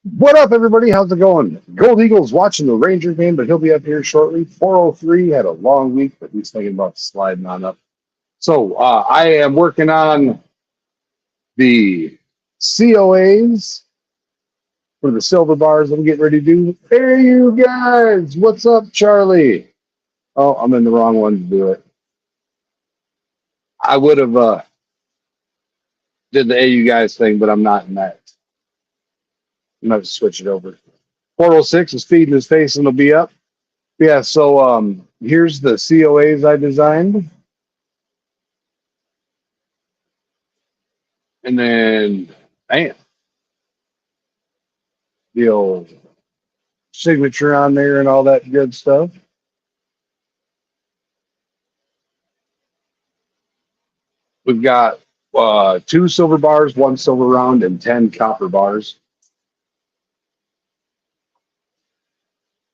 What up, everybody? How's it going? Gold Eagle's watching the Ranger game, but he'll be up here shortly. 403 had a long week, but he's thinking about sliding on up. So I am working on the COAs for the silver bars I'm getting ready to do. There you guys. What's up, Charlie? Oh, I'm in the wrong one to do it. I would have did the Hey you guys thing, but I'm not in that. I'm going to switch it over. 406 is feeding his face and it'll be up. Yeah, so here's the COAs I designed. And then, bam, the old signature on there and all that good stuff. We've got 2 silver bars, 1 silver round, and 10 copper bars.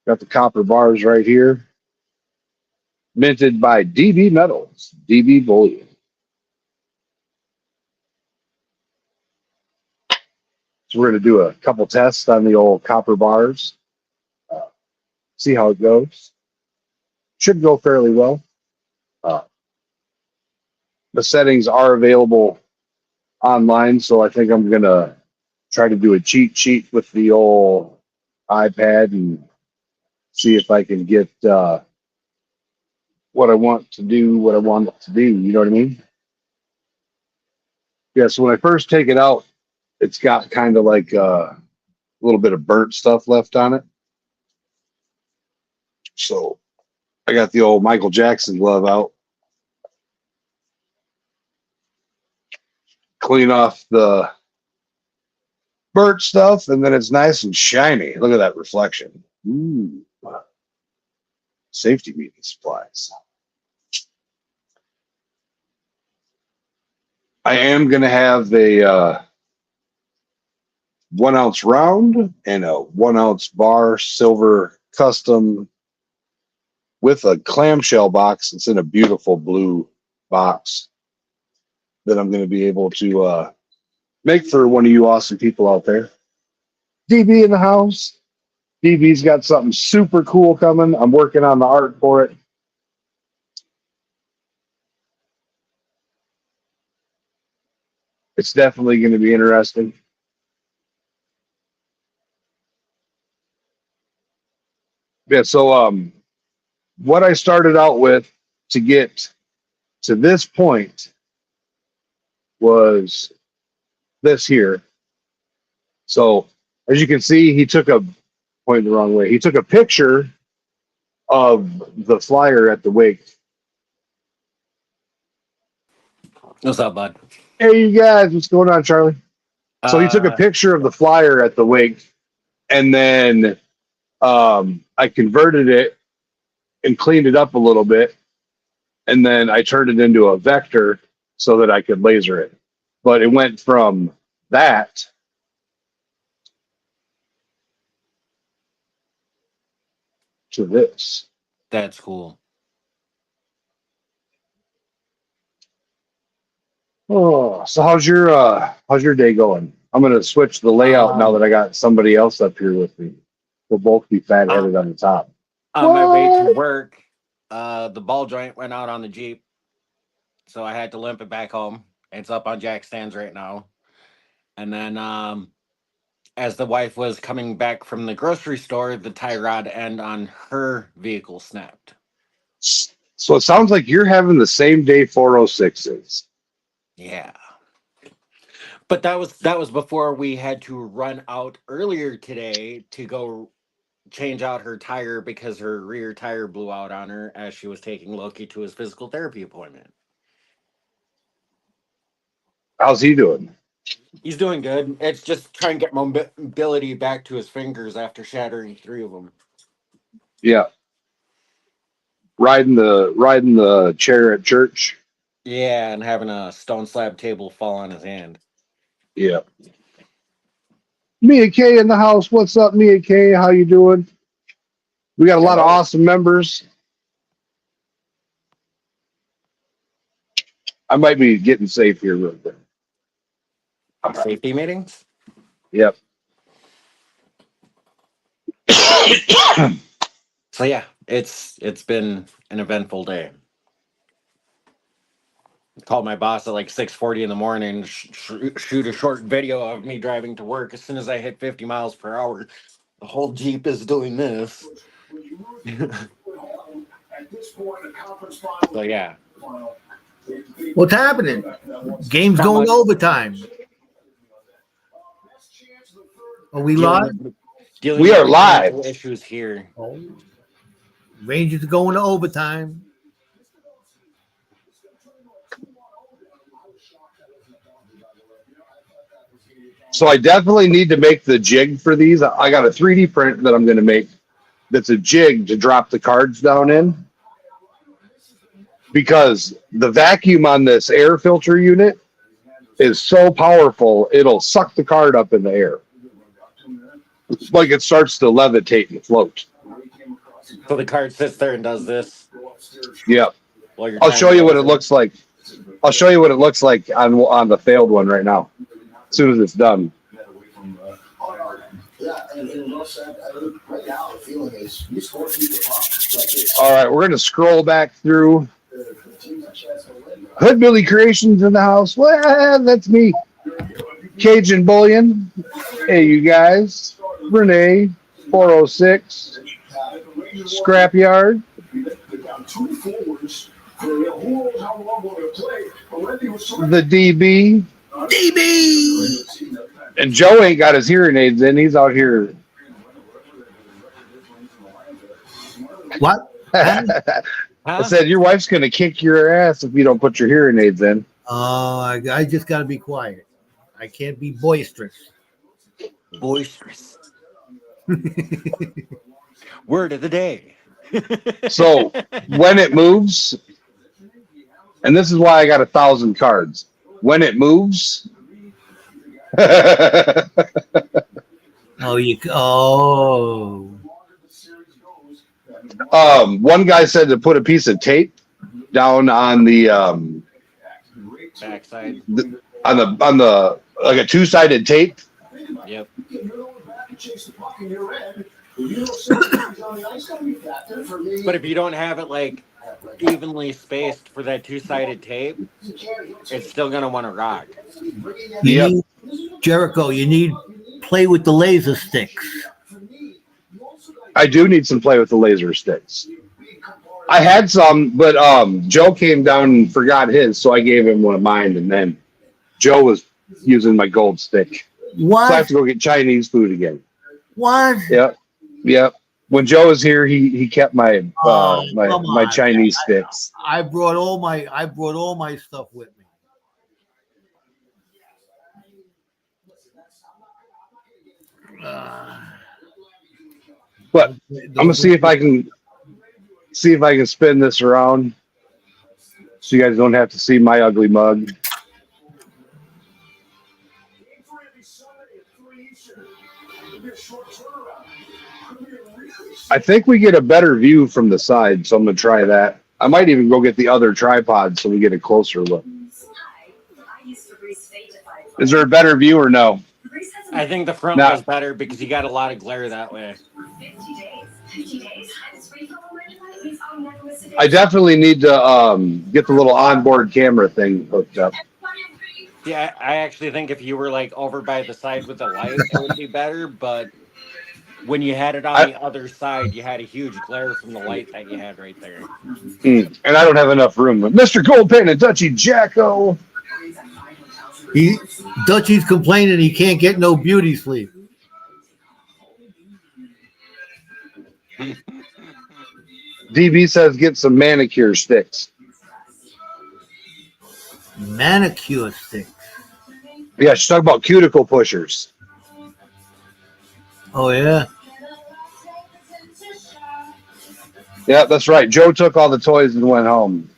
Got the copper bars right here. Minted by DB Metals, DB Bullion. So we're going to do a couple tests on the old copper bars. See how it goes. Should go fairly well. The settings are available online, so I think I'm going to try to do a cheat sheet with the old iPad and see if I can get what I want to do, what I want it to do. You know what I mean? Yeah, so when I first take it out, it's got kind of like a little bit of burnt stuff left on it. So I got the old Michael Jackson glove out. Clean off the burnt stuff, and then it's nice and shiny. Look at that reflection. Ooh. Safety meeting supplies. I am going to have a 1 ounce round and a 1 ounce bar silver custom with a clamshell box. It's in a beautiful blue box that I'm going to be able to make for one of you awesome people out there. DB in the house. DB's got something super cool coming. I'm working on the art for it. It's definitely going to be interesting. Yeah, so what I started out with to get to this point was this here. So as you can see, he took a point the wrong way. He took a picture of the flyer at the wake. What's up, bud? Hey, you guys, what's going on, Charlie? So he took a picture of the flyer at the wake, and then I converted it and cleaned it up a little bit, and then I turned it into a vector so that I could laser it. But it went from that to this. That's cool. Oh, so how's your day going? I'm gonna switch the layout now that I got somebody else up here with me. We'll both be fat headed on the top. On my way to work, the ball joint went out on the Jeep, so I had to limp it back home. It's up on jack stands right now. And then, as the wife was coming back from the grocery store, the tie rod end on her vehicle snapped. So it sounds like you're having the same day 406 is. Yeah. But that was before we had to run out earlier today to go change out her tire because her rear tire blew out on her as she was taking Loki to his physical therapy appointment. How's he doing? He's doing good. It's just trying to get mobility back to his fingers after shattering 3 of them. Yeah. Riding the chair at church. Yeah, and having a stone slab table fall on his hand. Yeah. Mia K in the house. What's up, Mia K? How you doing? We got a lot of awesome members. I might be getting safe here real quick. Safety meetings? Yep. So yeah, it's been an eventful day. Called my boss at like 6:40 in the morning, shoot a short video of me driving to work. As soon as I hit 50 miles per hour, the whole Jeep is doing this. So yeah. What's happening? Game's Not going much. overtime. Are we live? Dealing We with are live. mechanical issues here. Oh. Rangers are going to overtime. So I definitely need to make the jig for these. I got a 3D print that I'm going to make that's a jig to drop the cards down in, because the vacuum on this air filter unit is so powerful, it'll suck the card up in the air. It's like it starts to levitate and float. So the card sits there and does this. Yep. While you're I'll trying show to you what it close looks like. I'll show you what it looks like on the failed one right now, as soon as it's done. All right, we're going to scroll back through. Hoodbilly Creations in the house. Well, that's me. Cajun Bullion. Hey, you guys. Renee, 406. Scrapyard. The DB. DB! And Joe ain't got his hearing aids in. He's out here. What? I said, your wife's going to kick your ass if you don't put your hearing aids in. I just got to be quiet. I can't be boisterous. boisterous. Word of the day. So when it moves, and this is why I got 1,000 cards. When it moves, one guy said to put a piece of tape down on the backside, on the like a two-sided tape. Yep. But if you don't have it like evenly spaced for that two-sided tape, it's still gonna want to rock. Jericho, you need play with the laser sticks. I do need some play with the laser sticks. I had some, but Joe came down and forgot his, so I gave him one of mine, and then Joe was using my gold stick. What? So I have to go get Chinese food again. What? Yep. When Joe was here, he kept my my Chinese sticks. I brought all my stuff with me. But I'm gonna see if I can spin this around, so you guys don't have to see my ugly mug. I think we get a better view from the side, so I'm gonna try that. I might even go get the other tripod so we get a closer look. Is there a better view or no? I think the front was better because you got a lot of glare that way. I definitely need to get the little onboard camera thing hooked up. Yeah, I actually think if you were like over by the side with the light, it would be better. But when you had it on the other side, you had a huge glare from the light that you had right there. And I don't have enough room. Mr. Goldpen and Dutchy Jacko. Dutchy's complaining he can't get no beauty sleep. DB says get some manicure sticks. Manicure sticks. Yeah, she's talking about cuticle pushers. Oh, yeah. Yeah, that's right. Joe took all the toys and went home.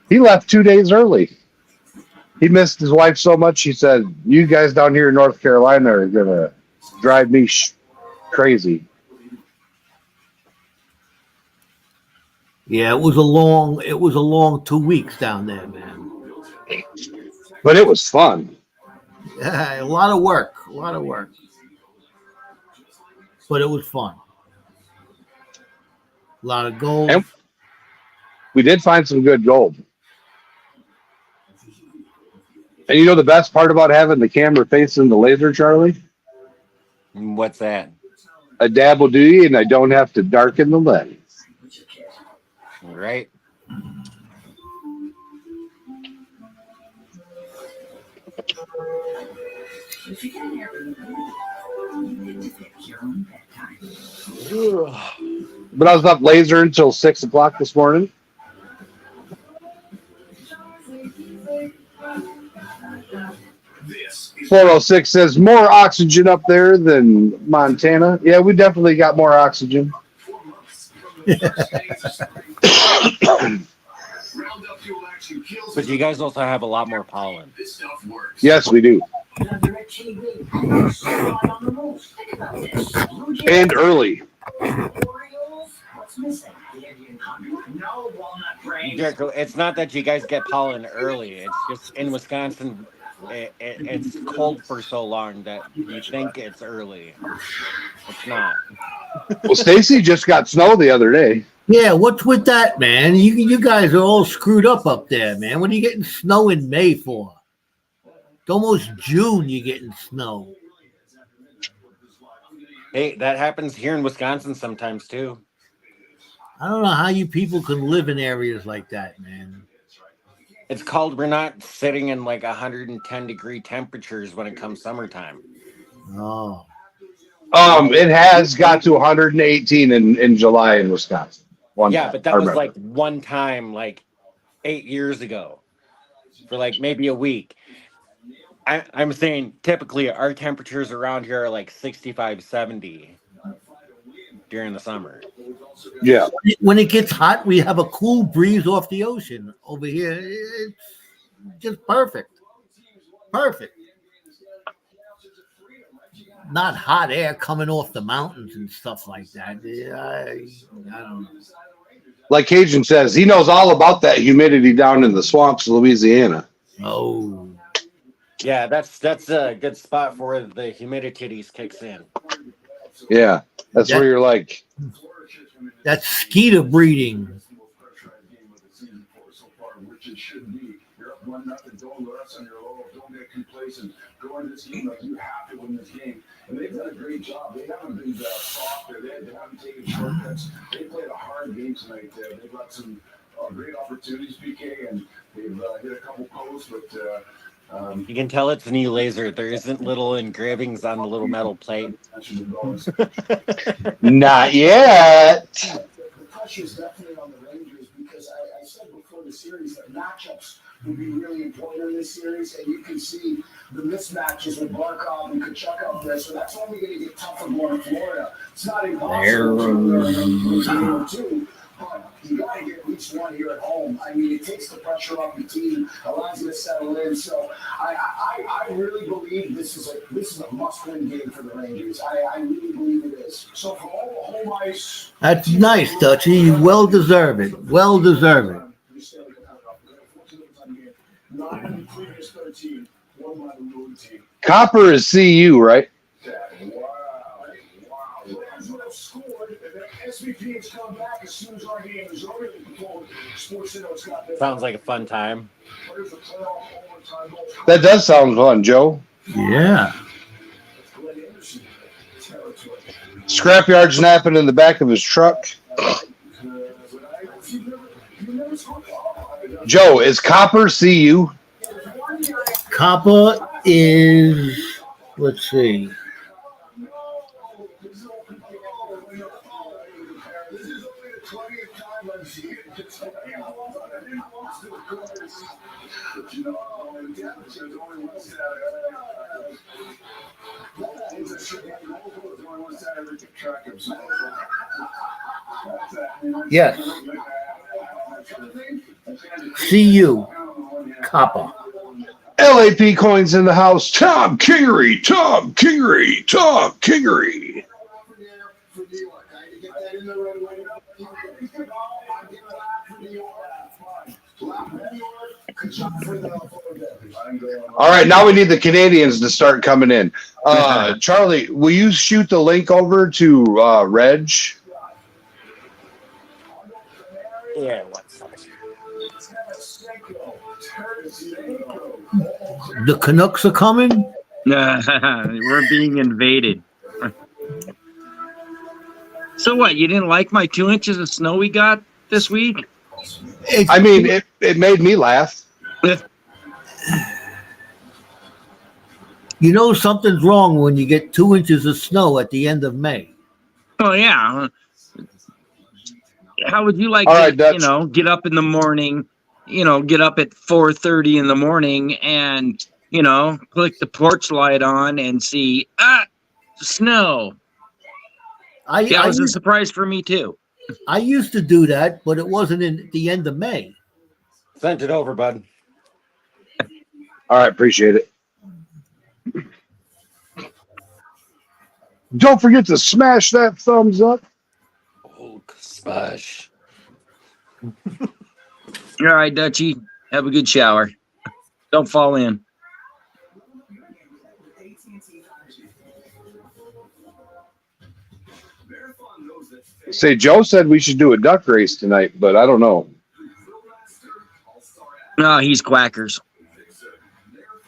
He left 2 days early. He missed his wife so much, he said, you guys down here in North Carolina are going to drive me crazy. Yeah, it was a long 2 weeks down there, man. But it was fun. A lot of work. but it was fun. A lot of gold. And we did find some good gold. And you know the best part about having the camera facing the laser, Charlie? What's that? A dab will do you, and I don't have to darken the lens. Right? But I was up laser until 6 o'clock this morning. This is 406 says more oxygen up there than Montana. Yeah, we definitely got more oxygen. But you guys also have a lot more pollen. This stuff works. Yes, we do. And early. Jericho, it's not that you guys get pollen early. It's just in Wisconsin, it's cold for so long that you think it's early. It's not. Well, Stacy just got snow the other day. Yeah, what's with that, man? You guys are all screwed up there, man. What are you getting snow in May for? It's almost June you're getting snow. Hey, that happens here in Wisconsin sometimes too. I don't know how you people can live in areas like that, man. It's called we're not sitting in like 110-degree temperatures when it comes summertime. Oh. It has got to 118 in July in Wisconsin. But that was like one time, like 8 years ago, for like maybe a week. I'm saying typically our temperatures around here are like 65, 70 during the summer. Yeah. When it gets hot, we have a cool breeze off the ocean. Over here, it's just perfect. Perfect. Not hot air coming off the mountains and stuff like that. I don't know. Like Cajun says, he knows all about that humidity down in the swamps of Louisiana. Oh. Yeah, that's a good spot for where the humidity kicks in. Yeah. That's where you're like. That's skeeter breeding. You're up 1-0. Don't rest on your laurels. Don't get complacent. Go into this game like you have to win this game. And they've done a great job. They haven't been soft. They haven't taken shortcuts. They played a hard game tonight. They've got some great opportunities, PK, and they've hit a couple posts. But you can tell it's a new laser. There isn't little engravings on the little metal plate. Not yet. The pressure is definitely on the Rangers because I said before the series that matchups would be really important in this series, and you can see the mismatches with Barkov and Kachuk out there, so that's only going to get tougher going to Florida. It's not impossible to but you got to get at least one here at home. I mean, it takes the pressure off the team, allows you to settle in. So I really believe this is a must-win game for the Rangers. I really believe it is. So for all the home ice, That's nice, Dutchy. You well deserve it. Well deserve it. not in the previous 13, one by the road team. Copper is CU, right? Wow. Rams would have scored, and then SVP has come back as soon as our game is over. Sports Center's got their Sounds like a fun time. players are playoff overtime goals. That does sound fun, Joe. Yeah. Glenn Anderson territory. Scrapyard's napping in the back of his truck. Joe, is Copper CU? Copper is, let's see. Yes. CU. Copper. LAP coins in the house. Tom Kingery, Tom Kingery, Tom Kingery. All right, now we need the Canadians to start coming in. Charlie, will you shoot the link over to Reg? Yeah, what's up? The Canucks are coming. We're being invaded. So what? You didn't like my 2 inches of snow we got this week? I mean, it made me laugh. You know something's wrong when you get 2 inches of snow at the end of May. Oh yeah. How would you like All to, right, Dutch. get up in the morning, get up at 4:30 in the morning and, click the porch light on and see, snow. It was a surprise for me too. I used to do that, but it wasn't in the end of May. Sent it over, bud. All right, appreciate it. Don't forget to smash that thumbs up. Oh, smash. All right, Dutchie. Have a good shower. Don't fall in. Say, Joe said we should do a duck race tonight, but I don't know. No, he's quackers.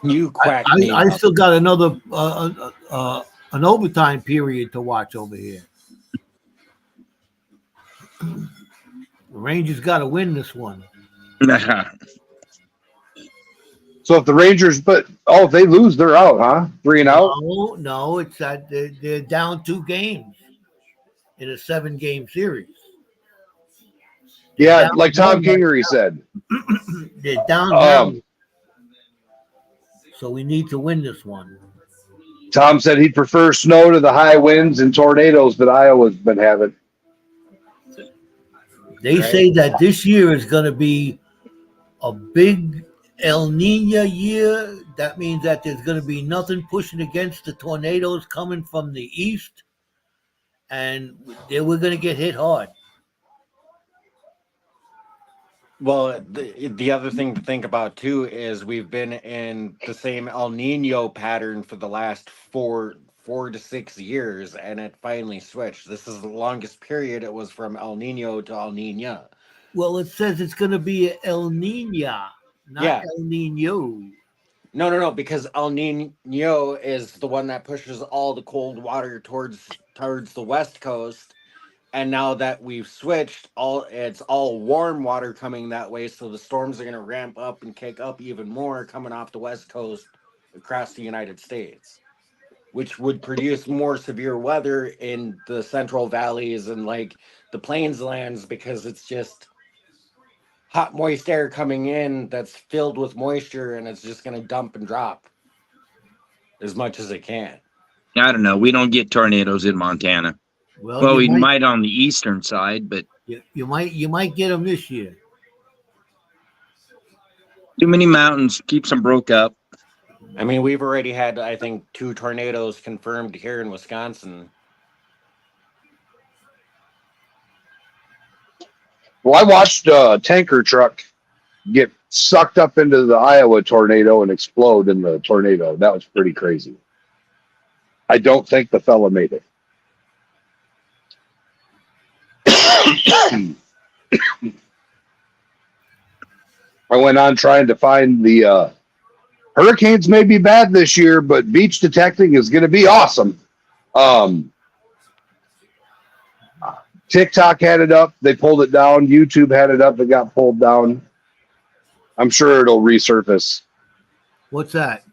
You quack me. I still got another an overtime period to watch over here. The Rangers got to win this one. So if the Rangers, if they lose, they're out, huh? 3 and out? No, it's that they're down 2 games in a 7-game series. Yeah, like Tom Kingery said. They're down. So we need to win this one. Tom said he'd prefer snow to the high winds and tornadoes that Iowa's been having. They say that this year is going to be a big El Nino year. That means that there's going to be nothing pushing against the tornadoes coming from the east. And we're going to get hit hard. Well, the other thing to think about too is we've been in the same El Nino pattern for the last four to 6 years, and it finally switched. This is the longest period it was from El Nino to El Nina. Well, it says it's going to be El Nino, not El Nino. No, because El Nino is the one that pushes all the cold water towards the west coast. And now that we've switched, it's all warm water coming that way, so the storms are going to ramp up and kick up even more coming off the west coast across the United States, which would produce more severe weather in the central valleys and like the plains lands, because it's just hot, moist air coming in that's filled with moisture, and it's just going to dump and drop as much as it can. I don't know. We don't get tornadoes in Montana. Well, we might on the eastern side, but you might get them this year. Too many mountains, keeps them broke up. I mean, we've already had, I think, 2 tornadoes confirmed here in Wisconsin. Well, I watched a tanker truck get sucked up into the Iowa tornado and explode in the tornado. That was pretty crazy. I don't think the fella made it. I went on trying to find the hurricanes may be bad this year, but beach detecting is going to be awesome. TikTok had it up. They pulled it down. YouTube had it up. It got pulled down. I'm sure it'll resurface. What's that?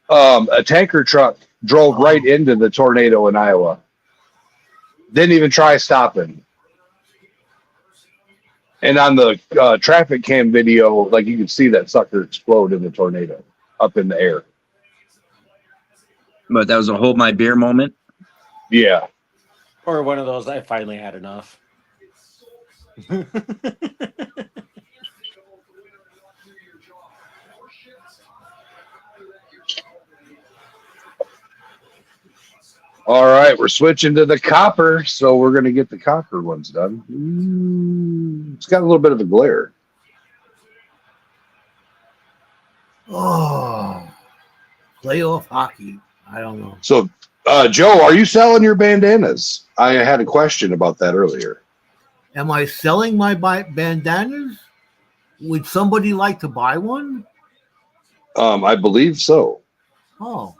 A tanker truck drove right into the tornado in Iowa. Didn't even try stopping. And on the traffic cam video, like you can see that sucker explode in the tornado up in the air. But that was a hold my beer moment. Yeah. Or one of those, I finally had enough. All right, we're switching to the copper, so we're going to get the copper ones done. It's got a little bit of a glare. Oh, playoff hockey. I don't know. So, Joe, are you selling your bandanas? I had a question about that earlier. Am I selling my bandanas? Would somebody like to buy one? I believe so. Oh,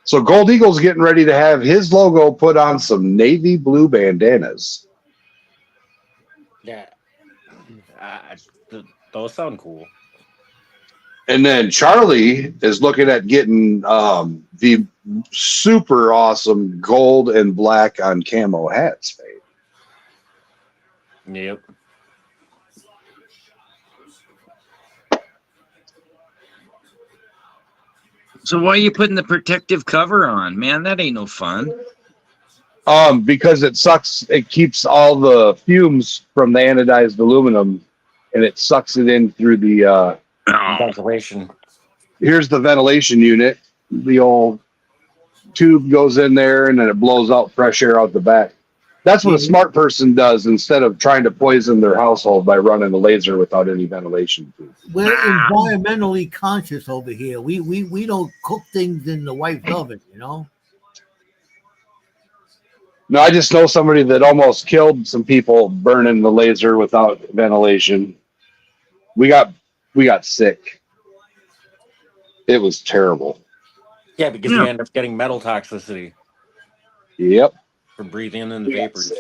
So Gold Eagle's getting ready to have his logo put on some navy blue bandanas. Yeah. Those sound cool. And then Charlie is looking at getting the super awesome gold and black on camo hats made. Yep. So why are you putting the protective cover on, man? That ain't no fun. Because it sucks, it keeps all the fumes from the anodized aluminum, and it sucks it in through the. Ventilation. Here's the ventilation unit. The old tube goes in there, and then it blows out fresh air out the back. That's what a smart person does instead of trying to poison their household by running a laser without any ventilation. we're environmentally conscious over here. We don't cook things in the wife's oven, you know. No, I just know somebody that almost killed some people burning the laser without ventilation. We got sick. It was terrible. Yeah, because you end up getting metal toxicity Yep. from breathing in the vapors.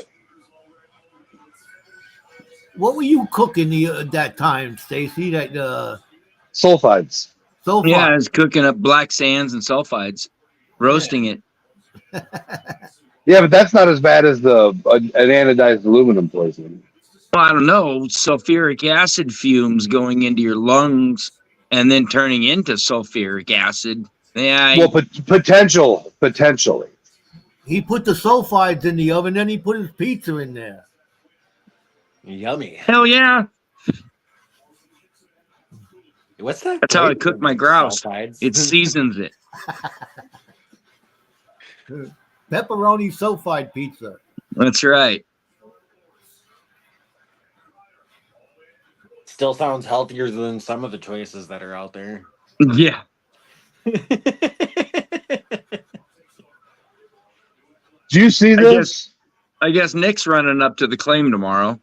What were you cooking that time, Stacy? That Sulfides. so far? Yeah, I was cooking up black sands and sulfides, roasting it. Yeah, but that's not as bad as an anodized aluminum poisoning. Well, I don't know, sulfuric acid fumes going into your lungs and then turning into sulfuric acid. Yeah, Well, potentially. He put the sulfides in the oven, then he put his pizza in there. Yummy. hell yeah. What's that? That's how I cook my grouse. Sulfides? It seasons it. Pepperoni sulfide pizza. That's right. Still sounds healthier than some of the choices that are out there. Yeah. Do you see this? I guess Nick's running up to the claim tomorrow.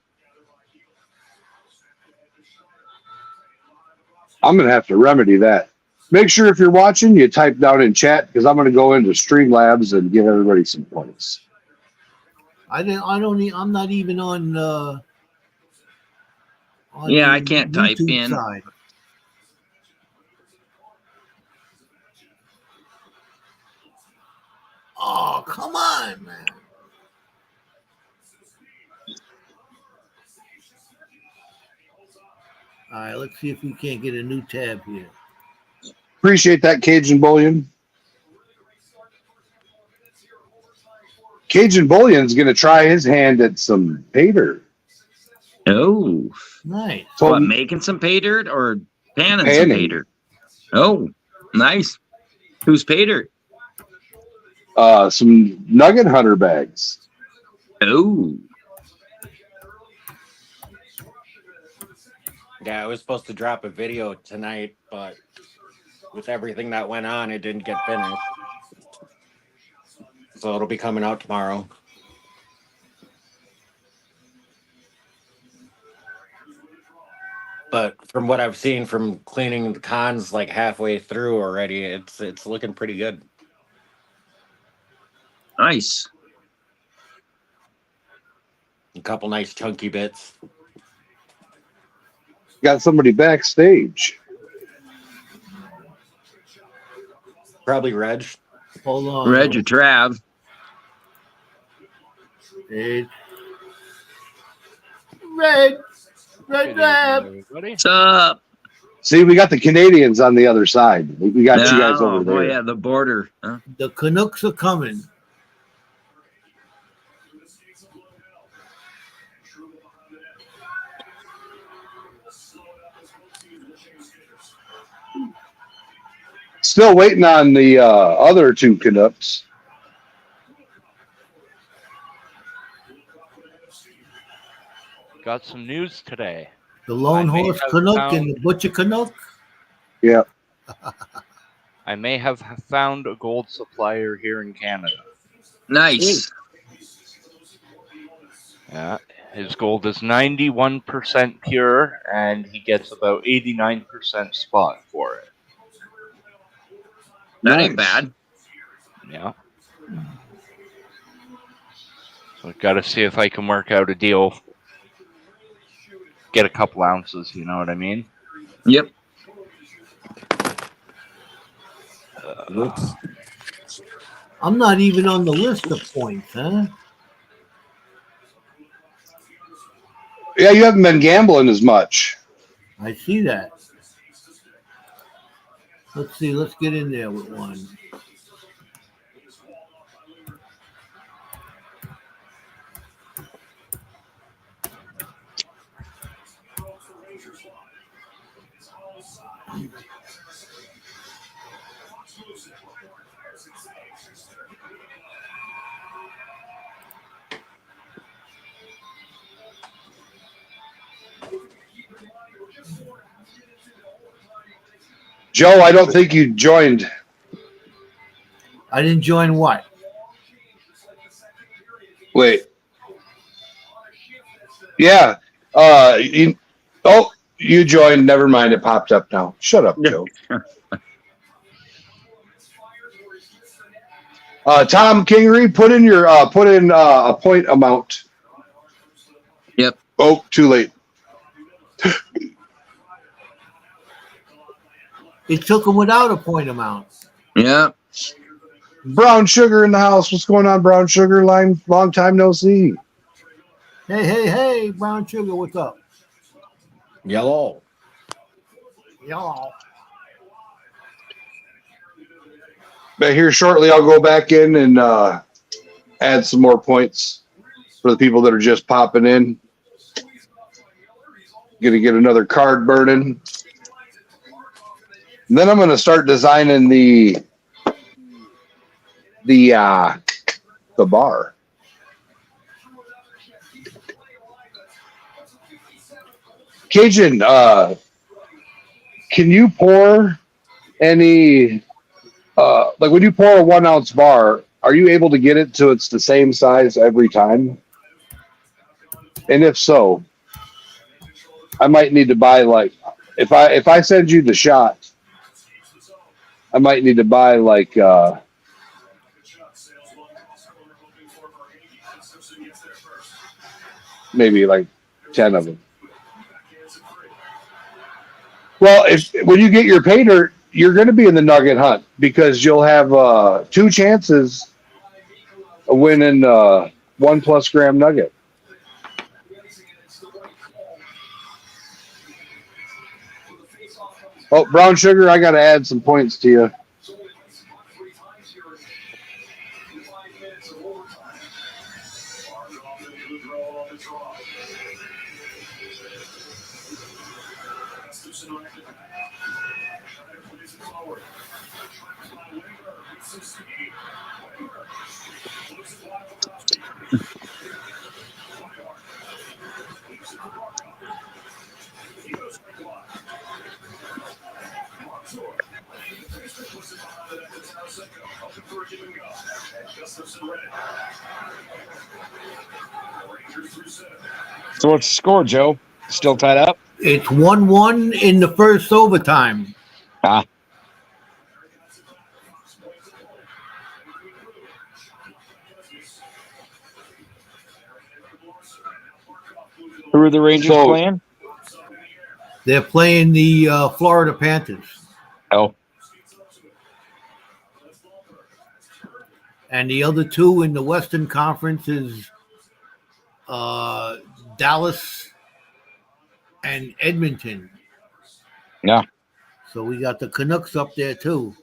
I'm going to have to remedy that. Make sure if you're watching, you type down in chat because I'm going to go into Streamlabs and give everybody some points. I'm not even on Yeah, the I can't type YouTube in. side. Oh, come on, man. All right, let's see if we can't get a new tab here. Appreciate that, Cajun Bullion. Cajun Bullion's going to try his hand at some pay dirt. Oh. Nice. What, making some pay dirt or panning some pay dirt? Oh, nice. Who's pay dirt? Some nugget hunter bags. Oh. Yeah, I was supposed to drop a video tonight, but with everything that went on, it didn't get finished. So it'll be coming out tomorrow. But from what I've seen from cleaning the cons like halfway through already, it's looking pretty good. Nice. A couple nice chunky bits. Got somebody backstage. Probably Reg. Hold on. Reg or Trav. It's Red. What's up? See, we got the Canadians on the other side. We got you guys over there. Oh, yeah, the border. Huh? The Canucks are coming. Still waiting on the other two Canucks. Got some news today. The Lone I may Horse have Canuck found- and the Butcher Canuck. Yeah. I may have found a gold supplier here in Canada. Nice. Yeah, his gold is 91% pure, and he gets about 89% spot for it. That ain't Nice. bad. Yeah. So I've got to see if I can work out a deal. Get a couple ounces, you know what I mean? Yep. Oops. I'm not even on the list of points, huh? Yeah, you haven't been gambling as much. I see that. Let's see. Let's get in there with one. Joe, I don't think you joined. I didn't join what? Wait. Yeah. You joined. Never mind. It popped up now. Shut up, Joe. Tom Kingery, put in a point amount. Yep. Oh, too late. It took him without a point amount. Yep. Brown Sugar in the house. What's going on, Brown Sugar? Long time no see. Hey, Brown Sugar, what's up? Yellow. Y'all. But here shortly, I'll go back in and add some more points for the people that are just popping in. Gonna get another card burning. And then I'm gonna start designing the bar. Cajun, can you pour any like when you pour a 1 ounce bar, are you able to get it so it's the same size every time? And if so, I might need to buy like if I send you the shot, I might need to buy like maybe like 10 of them. Well, when you get your pay dirt, you're going to be in the nugget hunt because you'll have 2 chances of winning 1+ gram nugget. Oh, Brown Sugar, I got to add some points to you. So what's the score, Joe? Still tied up? It's 1-1 in the first overtime. Ah. Who are the Rangers playing? They're playing the Florida Panthers. Oh. And the other two in the Western Conference is Dallas and Edmonton. Yeah. So we got the Canucks up there too.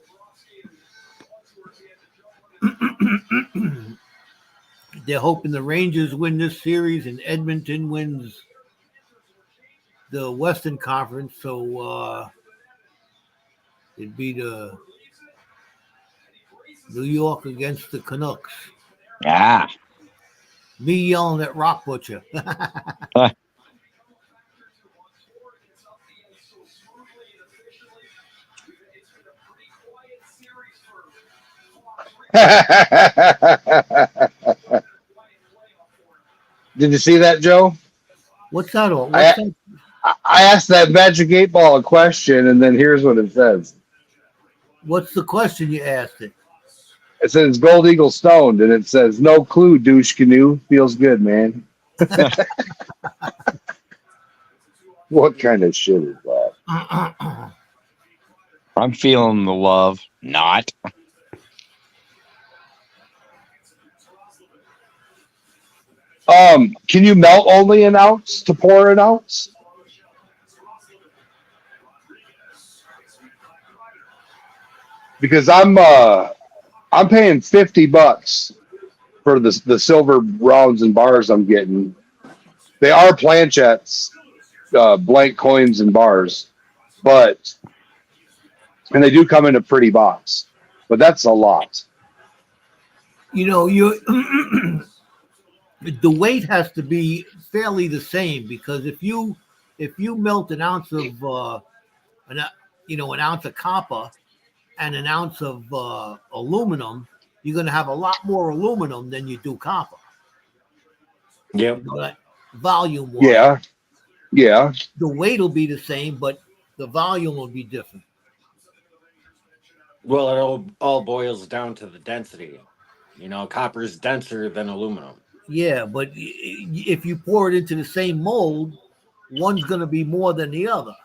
They're hoping the Rangers win this series and Edmonton wins the Western Conference. So it'd be the New York against the Canucks. Ah. Me yelling at Rock Butcher. Did you see that, Joe? What's that all? I asked that Magic 8-Ball a question, and then here's what it says. What's the question you asked it? It says Gold Eagle stoned, and it says no clue, douche canoe. Feels good, man. What kind of shit is that? I'm feeling the love. Not. Can you melt only an ounce to pour an ounce? Because I'm paying $50 for the silver rounds and bars I'm getting. They are planchettes, blank coins and bars, and they do come in a pretty box, but that's a lot. You know, the weight has to be fairly the same, because if you melt an ounce of an ounce of copper and an ounce of aluminum, you're going to have a lot more aluminum than you do copper. Yep. But volume wise, Yeah. the weight will be the same, but the volume will be different. Well, it all boils down to the density. You know, copper is denser than aluminum. Yeah, but if you pour it into the same mold, one's going to be more than the other.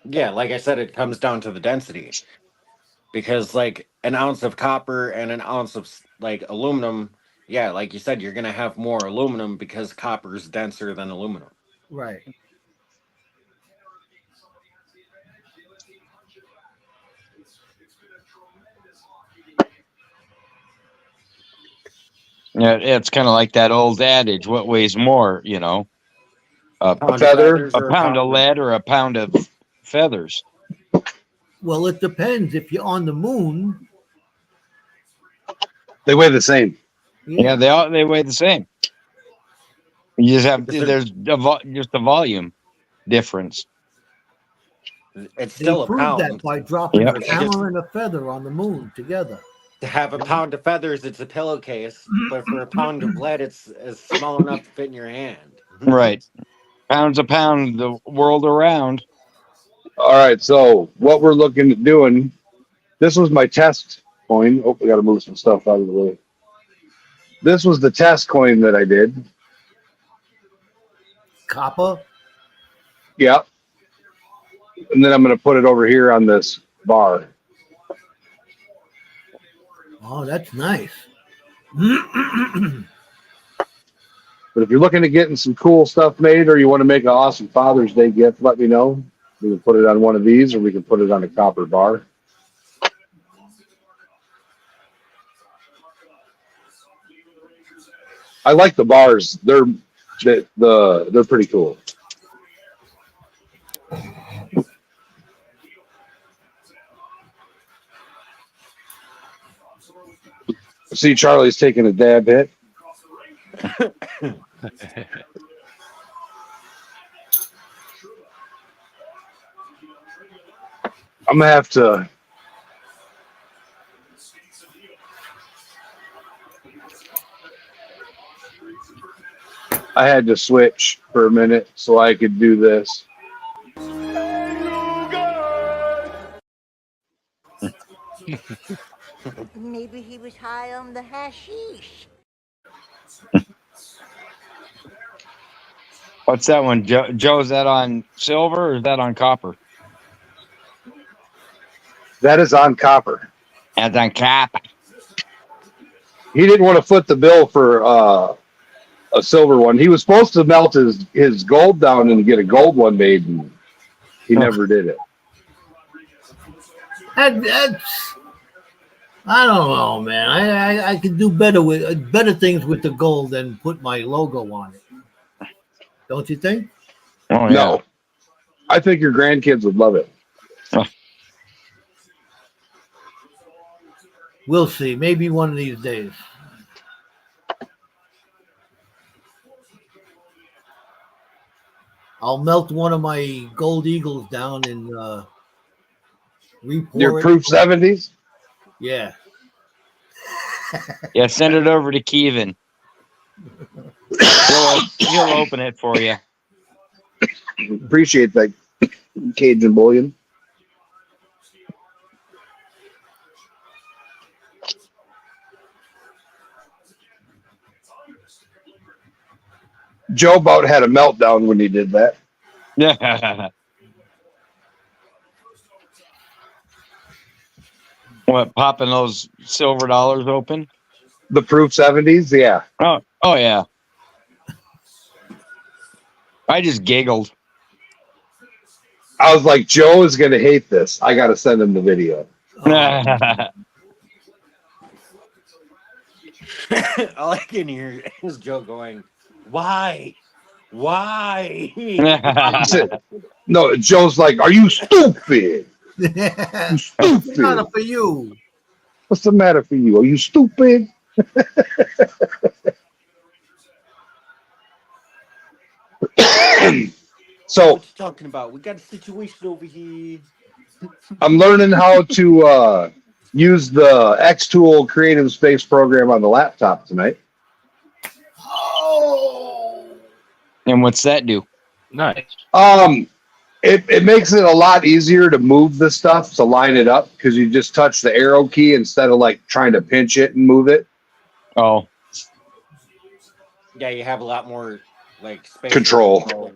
Yeah, like I said, it comes down to the density. Because like an ounce of copper and an ounce of like aluminum, yeah, like you said, you're going to have more aluminum because copper is denser than aluminum. Right. Yeah, it's kind of like that old adage: what weighs more, Pound of feather? feathers a or pound of lead or a pound of feathers? Well, it depends. If you're on the moon, They weigh the same. Yeah, they weigh the same. You just have Is there- there's just a volume difference. It's they still a proved pound. that by dropping Yep. a hammer and a feather on the moon together. To have a pound of feathers, it's a pillowcase. But for a pound of lead, it's small enough to fit in your hand. Right. Pounds a pound, the world around. All right, so what we're looking at doing, this was my test coin. Oh, we got to move some stuff out of the way. This was the test coin that I did. Copper. Yep. And then I'm going to put it over here on this bar. Oh, that's nice. But if you're looking at getting some cool stuff made, or you want to make an awesome Father's Day gift, let me know. We can put it on one of these, or we can put it on a copper bar. I like the bars. They're pretty cool. See, Charlie's taking a dab hit. I'm gonna have to. I had to switch for a minute so I could do this. Maybe he was high on the hashish. What's that one, Joe? Joe, is that on silver or is that on copper? That is on copper. That's on copper. He didn't want to foot the bill for a silver one. He was supposed to melt his gold down and get a gold one made, and he never did it. That's, I don't know, man. I could do better things with the gold than put my logo on it. Don't you think? Oh, yeah. No, I think your grandkids would love it. We'll see. Maybe one of these days. I'll melt one of my gold eagles down and repour Your it. proof 70s. Yeah. Yeah, send it over to Kevin. He'll open it for you. Appreciate that, Cajun Bullion. Joe about had a meltdown when he did that. What, popping those silver dollars open? The Proof 70s, yeah. Oh yeah. I just giggled. I was like, Joe is going to hate this. I got to send him the video. All I can hear is Joe going, "Why? Why?" No, Joe's like, are you stupid? You What's stupid. the matter for you? What's the matter for you? Are you stupid? So What you talking about? We got a situation over here. I'm learning how to use the Xtool Creative Space program on the laptop tonight. Oh, And what's that do? Nice. It makes it a lot easier to move the stuff to line it up because you just touch the arrow key instead of like trying to pinch it and move it. Oh, Yeah, you have a lot more like space Control.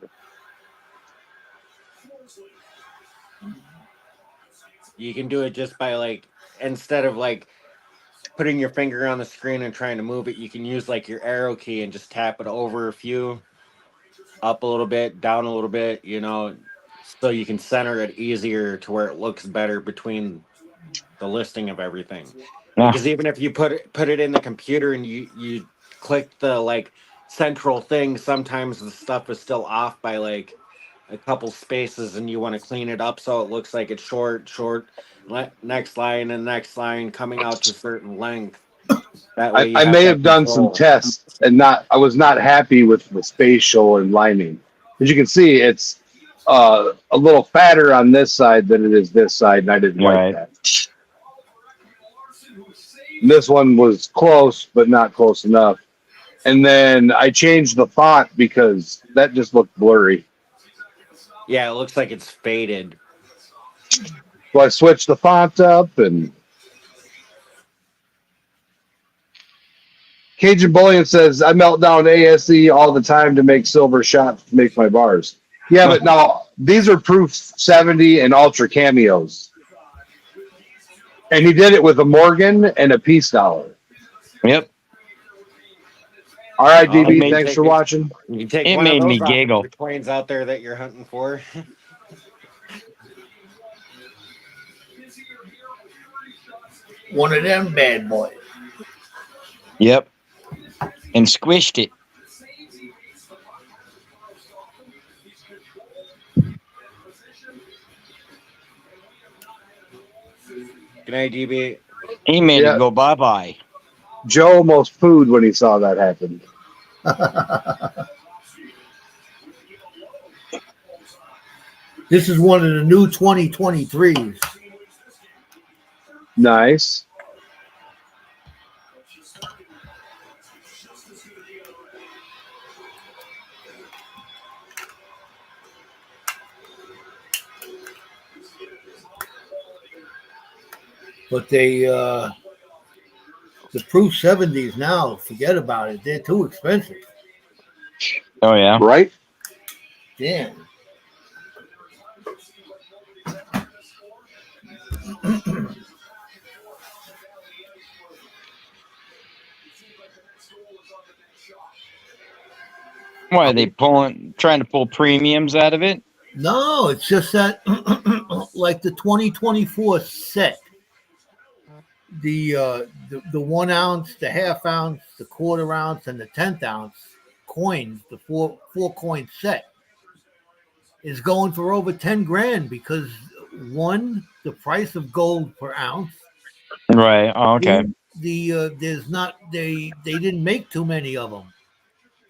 You can do it just by like instead of like putting your finger on the screen and trying to move it, you can use like your arrow key and just tap it over a few, up a little bit, down a little bit, you know, so you can center it easier to where it looks better between the listing of everything. Because even if you put it in the computer and you click the like central thing, sometimes the stuff is still off by like a couple spaces and you want to clean it up so it looks like it's short, next line and next line coming out to a certain length. That way I may have done some tests and I was not happy with the spatial and lining. As you can see, it's a little fatter on this side than it is this side, and I didn't like that. This one was close, but not close enough. And then I changed the font because that just looked blurry. Yeah, it looks like it's faded. So I switched the font up, and Cajun Bullion says, I melt down ASE all the time to make silver shots to make my bars. Yeah, but now these are Proof 70 and Ultra Cameos. And he did it with a Morgan and a peace dollar. yep. All right, DB, It thanks for watching. You can take It one of made me those off giggle. the coins out there that you're hunting for. one of them bad boys. Yep. And squished it. Good night, DB. He made Yeah. it go bye-bye. Joe almost pooed when he saw that happen. This is one of the new 2023s. Nice. But the Proof 70s now, forget about it. They're too expensive. Oh, yeah. Right? Damn. Why are they trying to pull premiums out of it? No, it's just that like the 2024 set, the 1 ounce, the half ounce, the quarter ounce, and the 10th ounce coins, the four coin set is going for over 10 grand because one, the price of gold per ounce. Right. Oh, okay. There's not they didn't make too many of them,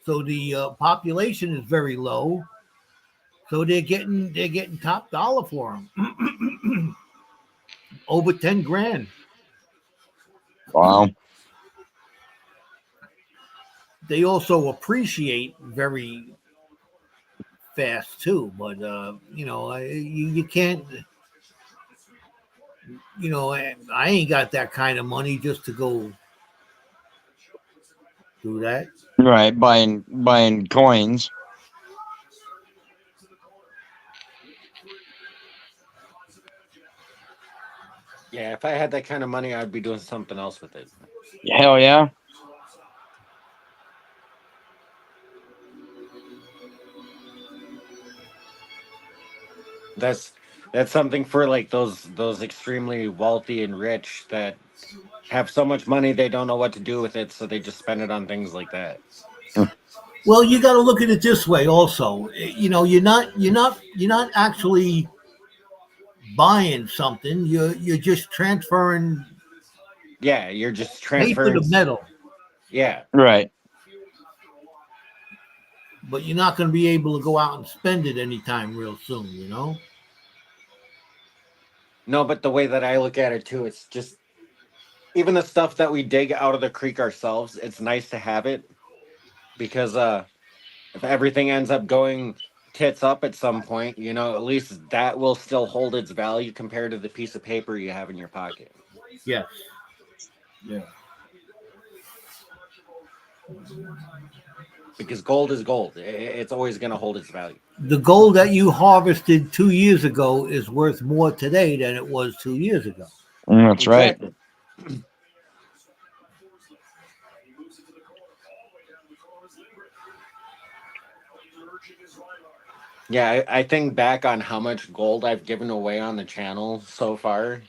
so the population is very low. So they're getting top dollar for them. Over 10 grand. Wow. they also appreciate very fast too. But you can't. I ain't got that kind of money just to go do that. Right, buying coins. Yeah, if I had that kind of money, I'd be doing something else with it. Hell yeah. That's something for like those extremely wealthy and rich that have so much money they don't know what to do with it, so they just spend it on things like that. Well, you got to look at it this way also. You're not actually buying something. You're just transferring Yeah, you're just paper transferring. to metal, Yeah. Right. but you're not going to be able to go out and spend it anytime real soon. No, but the way that I look at it too, it's just even the stuff that we dig out of the creek ourselves, it's nice to have it because if everything ends up going tits up at some point, at least that will still hold its value compared to the piece of paper you have in your pocket. Yes. Yeah. Because gold is gold. It's always going to hold its value. The gold that you harvested 2 years ago is worth more today than it was 2 years ago. That's right. Exactly. Yeah, I think back on how much gold I've given away on the channel so far.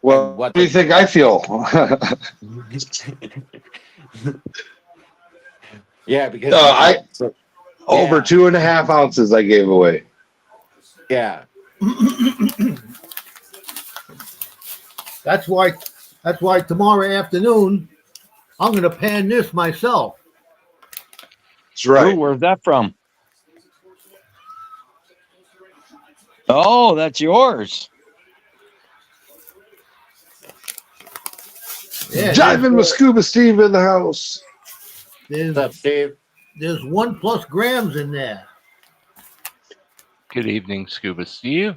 Well, what do you think I feel? Yeah, because over 2.5 ounces I gave away. Yeah. That's why tomorrow afternoon I'm going to pan this myself. That's right. Ooh, where's that from? Oh, that's yours. Yeah, Diving with Scuba Steve in the house. What's up, Steve? There's 1+ grams in there. Good evening, Scuba Steve.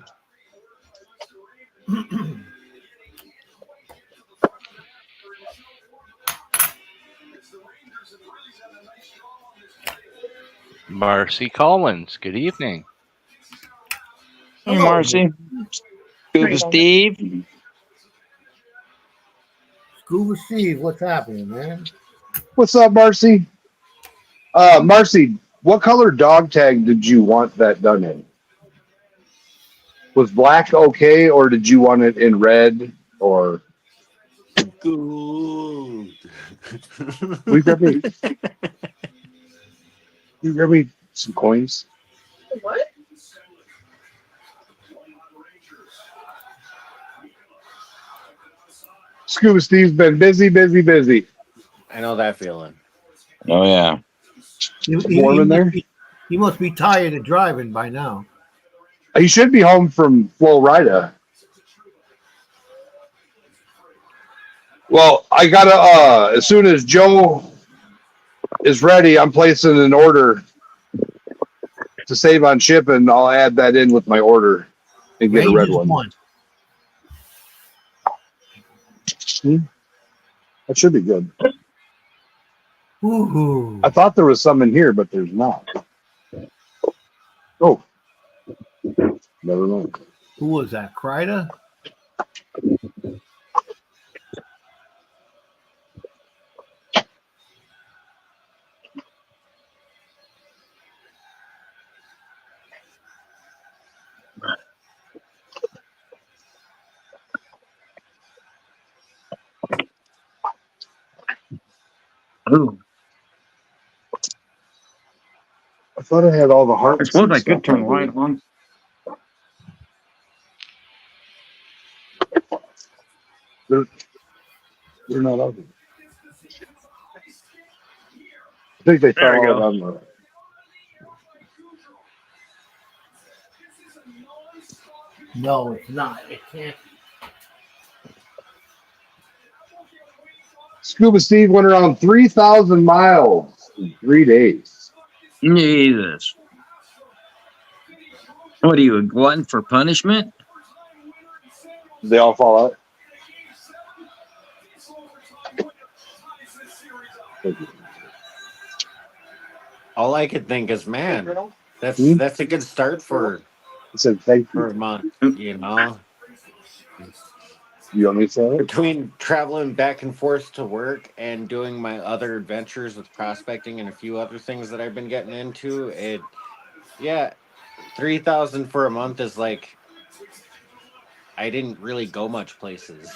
Marcy Collins, good evening. Hey, Marcy. Scuba Steve. Scuba Steve, what's happening, man? What's up, Marcy? Marcy, what color dog tag did you want that done in? Was black okay, or did you want it in red? Or Gold. you grab me some coins? What? Scuba Steve's been busy. I know that feeling. Oh yeah. Warm in there. He must be tired of driving by now. He should be home from Florida. Well, I gotta. As soon as Joe is ready, I'm placing an order to save on shipping. I'll add that in with my order and get a red one. That should be good. Ooh. I thought there was some in here, but there's not. Oh, never mind. Who was that? Kreider? Ooh. I thought I had all the hearts. I suppose and I could stuff turn the on here. light on. They're not out. I think they There we fell out go. on the. No, it's not. It can't. Scuba Steve went around 3,000 miles in 3 days. Jesus. What are you, a glutton for punishment? They all fall out. All I could think is, man, that's Hmm? that's a good start for I said, thank you. a month. You know, You want me to say it? between traveling back and forth to work and doing my other adventures with prospecting and a few other things that I've been getting into, yeah, 3,000 for a month is like I didn't really go much places.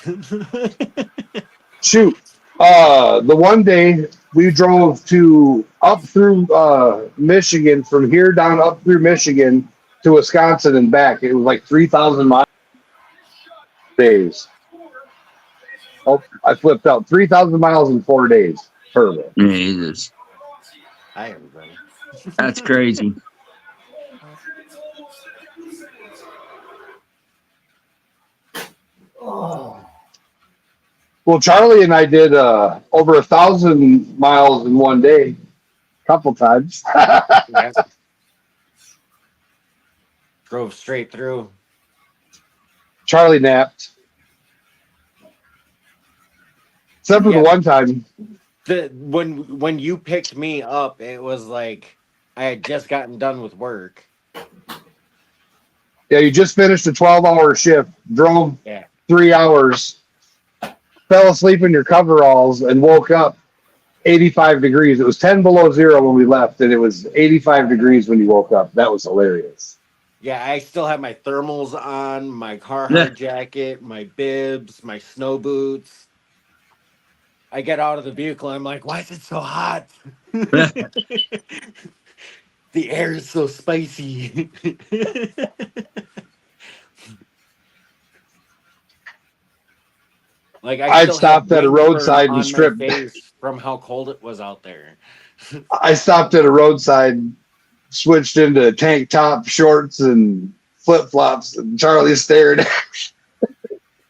Shoot. The one day we drove up through Michigan, from here down up through Michigan to Wisconsin and back. It was like 3,000 miles days. Oh, I flipped out. 3,000 miles in 4 days. Perfect. Jesus. Hi, everybody. That's crazy. Well, Charlie and I did over 1,000 miles in one day, a couple times. Yeah. Drove straight through. Charlie napped. Except for Yeah. the one time. When you picked me up, it was like I had just gotten done with work. Yeah, you just finished a 12-hour shift, drove Yeah. 3 hours, fell asleep in your coveralls, and woke up 85 degrees. It was 10 below zero when we left, and it was 85 degrees when you woke up. That was hilarious. Yeah, I still have my thermals on, my Carhartt jacket, my bibs, my snow boots. I get out of the vehicle, I'm like, why is it so hot? The air is so spicy. Like I'd still stopped have at a wind burn roadside and on my stripped. face from how cold it was out there. I stopped at a roadside, switched into tank top, shorts, and flip flops, and Charlie stared at me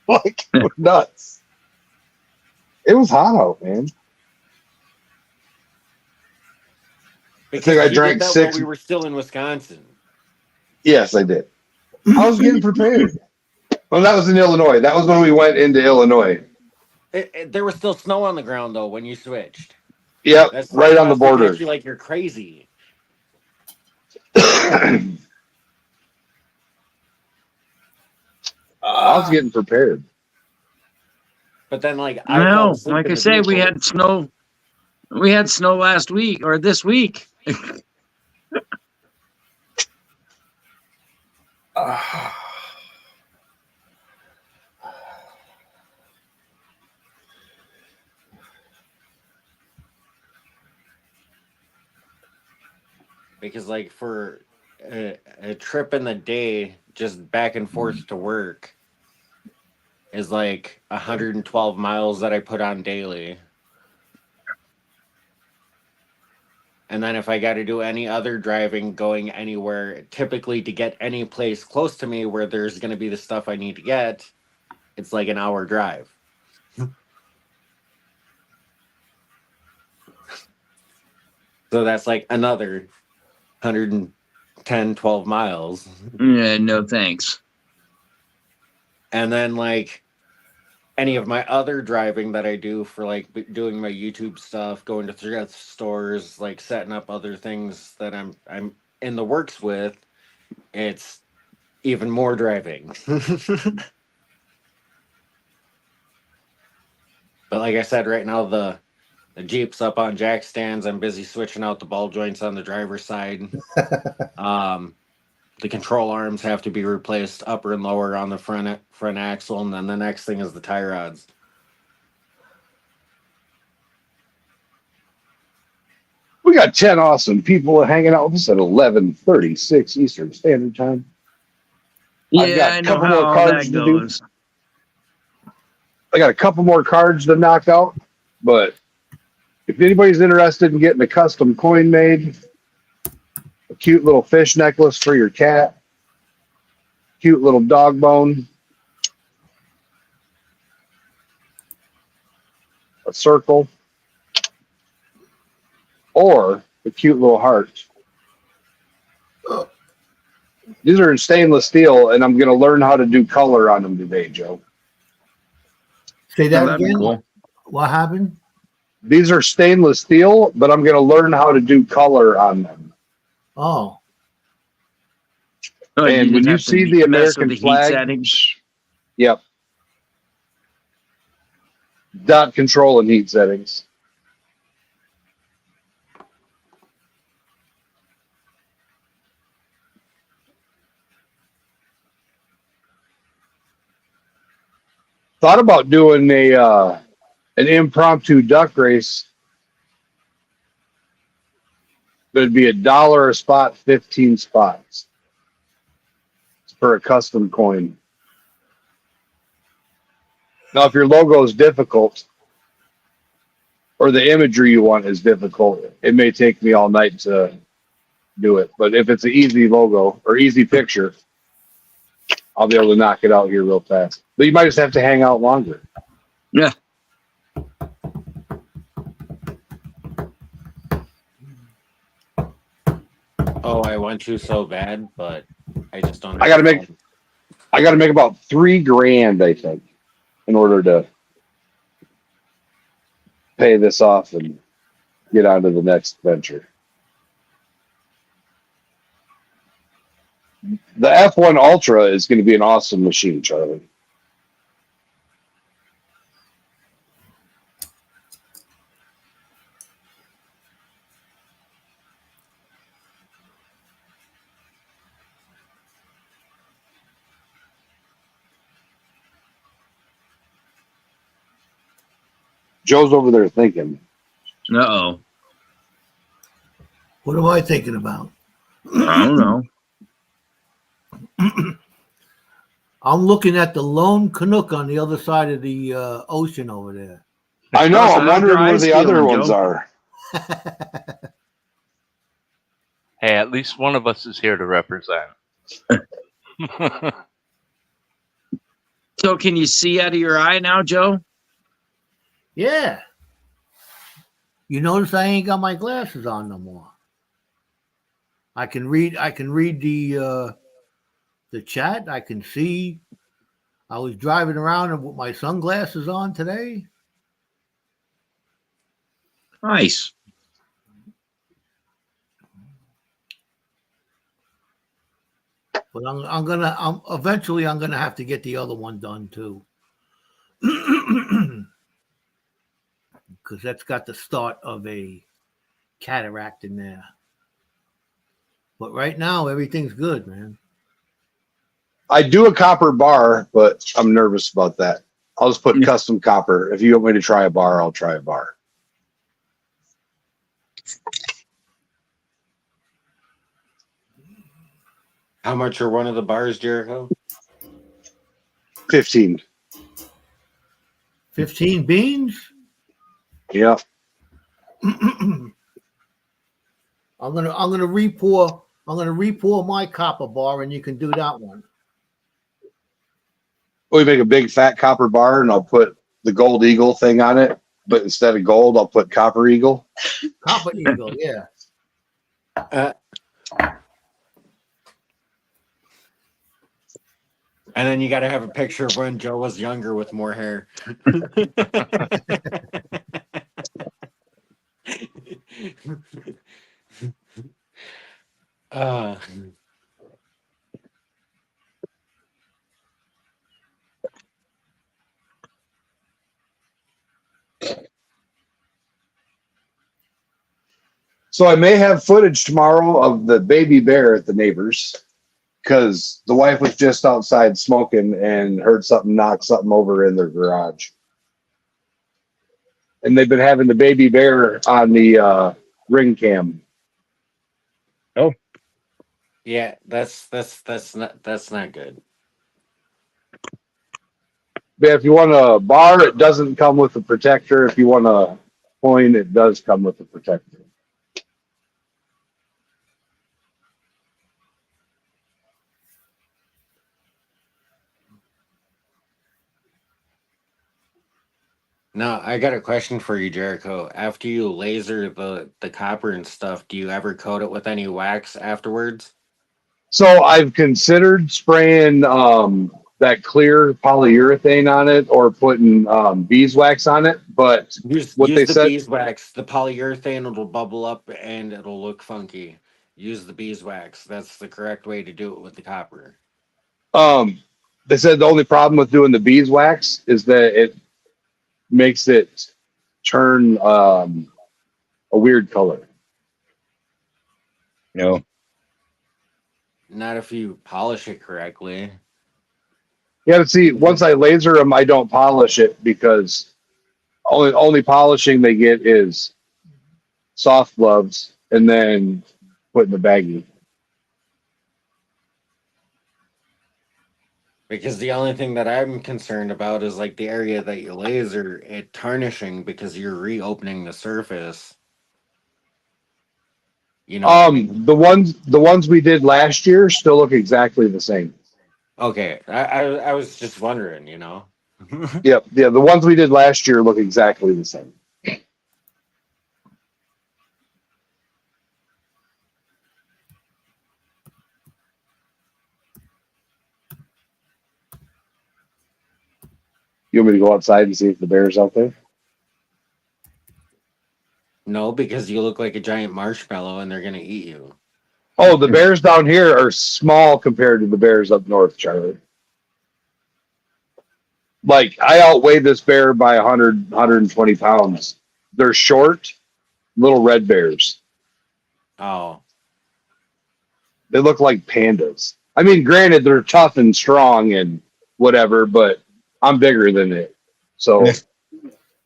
like it was nuts. It was hot out, man. Because I you drank did that 6. while we were still in Wisconsin. Yes, I did. I was getting prepared. Well, that was in Illinois. That was when we went into Illinois. There was still snow on the ground though when you switched. Yep, That's right on why I the was looking border. at you like you're crazy. I was getting prepared. But then, like, I fell No, asleep like in I the say, we vehicle. had snow. We had snow last week or this week. Because, like, for a trip in the day, just back and forth to work, is like 112 miles that I put on daily. And then if I got to do any other driving, going anywhere, typically to get any place close to me where there's going to be the stuff I need to get, it's like an hour drive. So that's like another 110, 12 miles. Yeah, no thanks. And then like any of my other driving that I do for like doing my YouTube stuff, going to thrift stores, like setting up other things that I'm in the works with, it's even more driving. But like I said, right now the Jeep's up on jack stands. I'm busy switching out the ball joints on the driver's side. The control arms have to be replaced upper and lower on the front axle, and then the next thing is the tie rods. We got 10 awesome people hanging out with us at 11:36 Eastern Standard Time. I've Yeah, got I a know couple how more all cards that to do. goes. I got a couple more cards to knock out, but if anybody's interested in getting a custom coin made, a cute little fish necklace for your cat, cute little dog bone, a circle, or a cute little heart. These are in stainless steel, and I'm going to learn how to do color on them today, Joe. Say Oh, that that'd be again. cool. What happened? These are stainless steel, but I'm going to learn how to do color on them. Oh, Oh, And when just you have to see the mess with American the heat flag, settings. yep. Dot control and heat settings. Thought about doing an impromptu duck race. That'd be $1 a spot, 15 spots for a custom coin. Now, if your logo is difficult or the imagery you want is difficult, it may take me all night to do it. But if it's an easy logo or easy picture, I'll be able to knock it out here real fast. But you might just have to hang out longer. Yeah. Oh, I want you so bad, but I just don't. I gotta make about $3,000, I think, in order to pay this off and get on to the next venture. The F1 Ultra is going to be an awesome machine, Charlie. Joe's over there thinking. Uh-oh. what am I thinking about? I don't know. I'm looking at the lone Canuck on the other side of the ocean over there. I know. So I'm how's wondering your where eyes the other feeling, ones Joe? are. Hey, at least one of us is here to represent. So can you see out of your eye now, Joe? Yeah. You notice I ain't got my glasses on no more. I can read the chat. I can see. I was driving around with my sunglasses on today. Nice. But eventually I'm gonna have to get the other one done too. Because that's got the start of a cataract in there. But right now everything's good, man. I do a copper bar, but I'm nervous about that. I'll just put custom copper. If you want me to try a bar, I'll try a bar. How much are one of the bars, Jericho? 15. 15 beans? Yeah. I'm gonna repour my copper bar and you can do that one. We make a big fat copper bar and I'll put the gold eagle thing on it, but instead of gold, I'll put copper eagle. Copper eagle, yeah. And then you got to have a picture of when Joe was younger with more hair. uh, So I may have footage tomorrow of the baby bear at the neighbors because the wife was just outside smoking and heard something knock something over in their garage. And they've been having the baby bear on the ring cam. Oh. yeah, that's not good. But if you want a bar, it doesn't come with a protector. If you want a coin, it does come with a protector. Now, I got a question for you, Jericho. After you laser the copper and stuff, do you ever coat it with any wax afterwards? So I've considered spraying that clear polyurethane on it or putting beeswax on it, but what Use they the said, beeswax. The polyurethane will bubble up and it'll look funky. Use the beeswax. That's the correct way to do it with the copper. um, they said the only problem with doing the beeswax is that it makes it turn a weird color. No. Not if you polish it correctly. Yeah, but see, once I laser them, I don't polish it because only polishing they get is soft gloves and then put in the baggie. Because the only thing that I'm concerned about is like the area that you laser it tarnishing because you're reopening the surface. You know what I mean? The ones we did last year still look exactly the same. Okay, I was just wondering, you know. Yep, yeah, the ones we did last year look exactly the same. You want me to go outside and see if the bear's out there? No, because you look like a giant marshmallow and they're gonna eat you. Oh, the bears down here are small compared to the bears up north, Charlie. Like, I outweigh this bear by 100, 120 pounds. They're short, little red bears. Oh, They look like pandas. I mean, granted, they're tough and strong and whatever, but I'm bigger than it. So,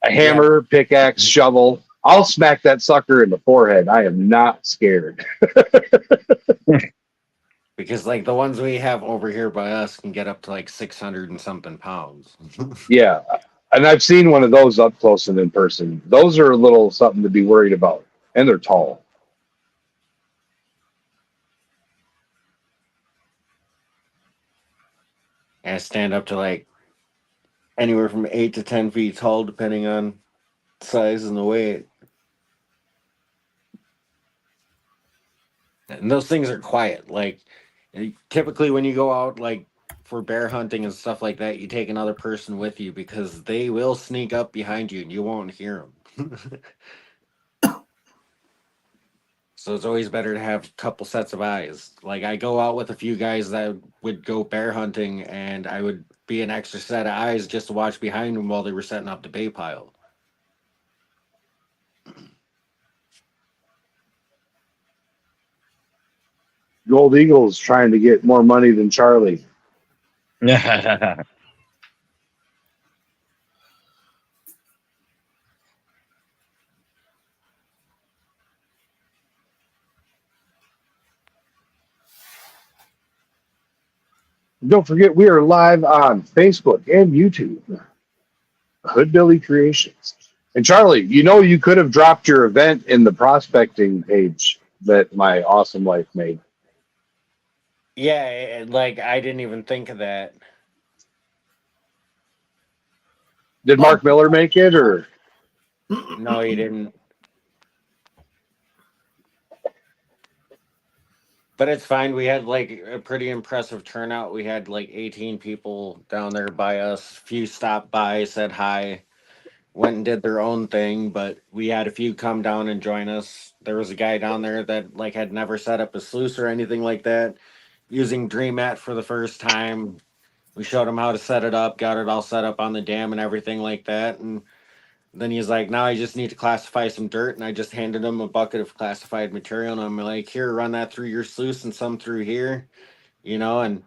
a hammer, pickaxe, shovel, I'll smack that sucker in the forehead. I am not scared. because like the ones we have over here by us can get up to like 600 and something pounds. Yeah. And I've seen one of those up close and in person. Those are a little something to be worried about. And they're tall. And stand up to like anywhere from 8 to 10 feet tall, depending on size and the weight. And those things are quiet. Like typically when you go out like for bear hunting and stuff like that, you take another person with you because they will sneak up behind you and you won't hear them. So it's always better to have a couple sets of eyes. Like I go out with a few guys that would go bear hunting and I would be an extra set of eyes just to watch behind them while they were setting up the bay pile. Gold Eagle's trying to get more money than Charlie. Don't forget, we are live on Facebook and YouTube. Hood Billy Creations. And Charlie, you know you could have dropped your event in the prospecting page that my awesome wife made. Yeah, like I didn't even think of that. Did Mark Miller make it or? No, he didn't. But it's fine. We had like a pretty impressive turnout. We had like 18 people down there by us. Few stopped by, said hi, went and did their own thing. But we had a few come down and join us. There was a guy down there that like had never set up a sluice or anything like that, using DreamMat for the first time. We showed him how to set it up, got it all set up on the dam and everything like that. And then he's like, now I just need to classify some dirt. And I just handed him a bucket of classified material. And I'm like, here, run that through your sluice and some through here, you know, and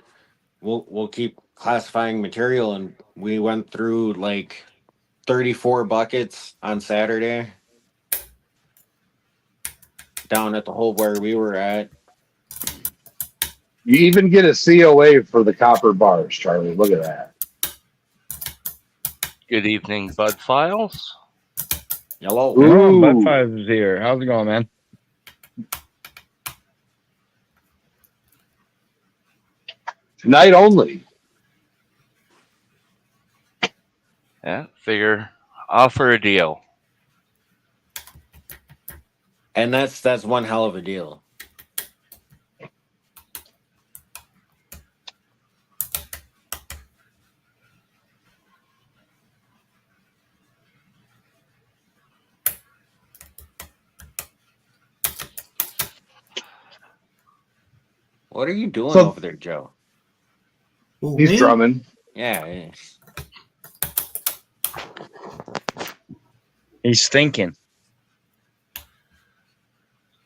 we'll keep classifying material. And we went through like 34 buckets on Saturday down at the hole where we were at. You even get a COA for the copper bars, Charlie. Look at that. Good evening, Bud Files. Hello. Ooh. Bud Fives is here. How's it going, man? Tonight only. Yeah, figure Offer a deal. And that's one hell of a deal. What are you doing So- over there, Joe? Who, He's me? drumming. Yeah. He's thinking.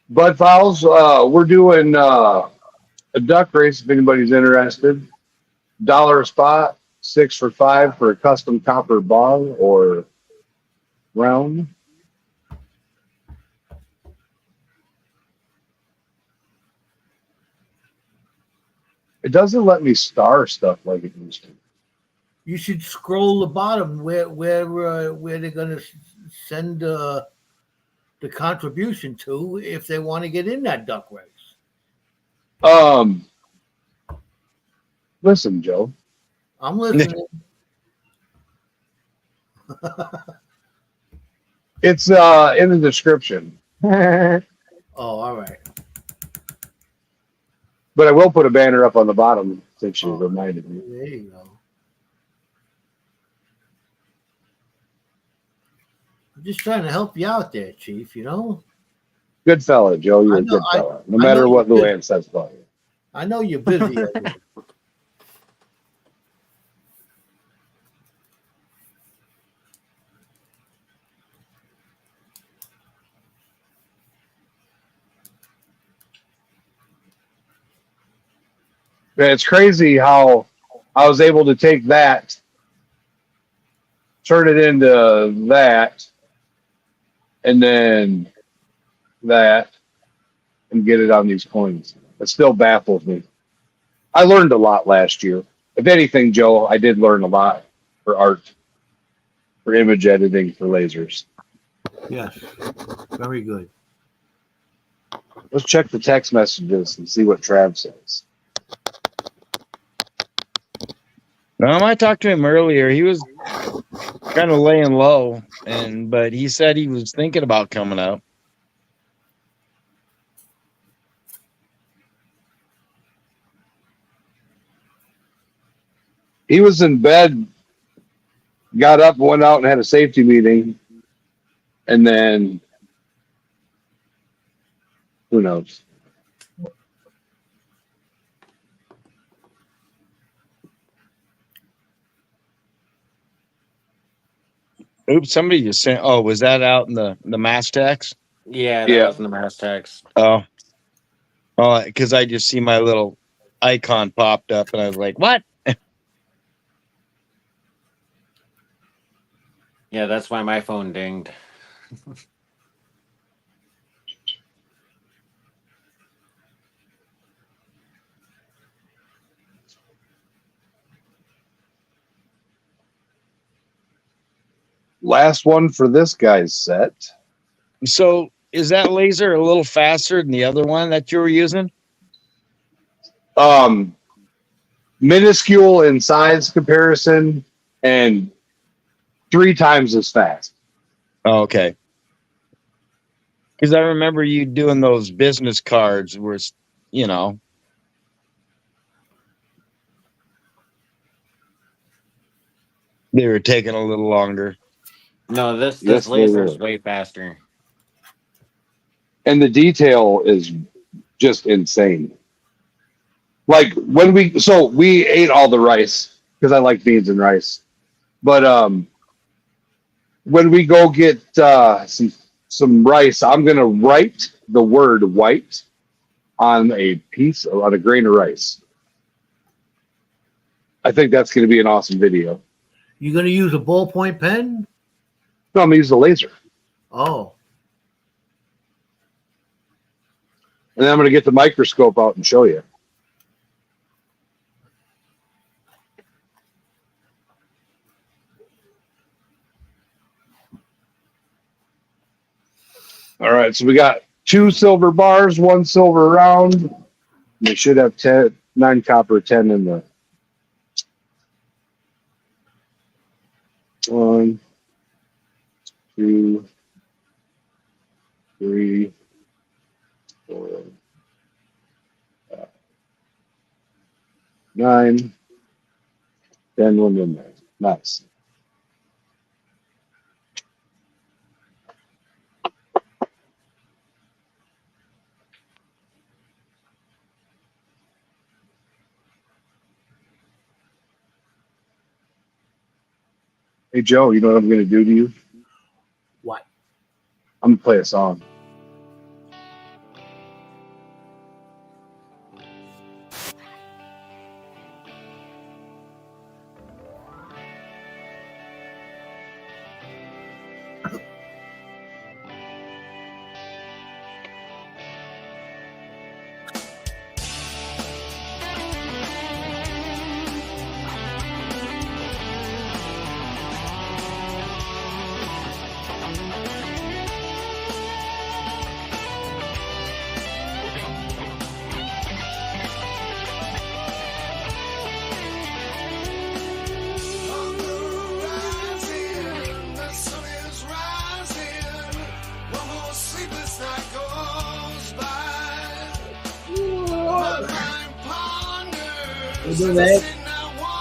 Bud Fowles, we're doing a duck race if anybody's interested. $1 a spot, 6 for 5 for a custom copper bar or round. It doesn't let me star stuff like it used to. You should scroll the bottom where they're gonna send the contribution to if they want to get in that duck race. Listen, Joe. I'm listening. It's in the description. Oh, all right. But I will put a banner up on the bottom since you reminded me. There you go. I'm just trying to help you out there, Chief, you know? Good fella, Joe. You're I a know- good fella. No I matter know what you're Luann says about you. I know you're busy. Man, it's crazy how I was able to take that, turn it into that, and then that, and get it on these coins. It still baffles me. I learned a lot last year. If anything, Joe, I did learn a lot for art, for image editing, for lasers. Yes. Very good. Let's check the text messages and see what Trav says. I talked to him earlier. He was kind of laying low, but he said he was thinking about coming up. He was in bed, got up, went out and had a safety meeting, and then who knows? Oops, somebody just sent. Oh, was that out in the mass text? Yeah, that Yeah. was in the mass text. Oh, because I just see my little icon popped up, and I was like, "What?" Yeah, that's why my phone dinged. Last one for this guy's set. So, is that laser a little faster than the other one that you were using? Minuscule in size comparison and 3 times as fast. Oh, okay. Because I remember you doing those business cards where, they were taking a little longer. No, this Yes, they laser were. is way faster. And the detail is just insane. Like when we ate all the rice because I like beans and rice. But when we go get some rice, I'm gonna write the word white on a grain of rice. I think that's gonna be an awesome video. You gonna use a ballpoint pen? No, I'm gonna use the laser. Oh. And then I'm gonna get the microscope out and show you. All right, so we got 2 silver bars, 1 silver round. We should have 9 copper, 10 in the 1, 2, 3, 4, 5, 9, 10 went in there. Nice. Hey, Joe, you know what I'm going to do to you? What? I'm going to play a song.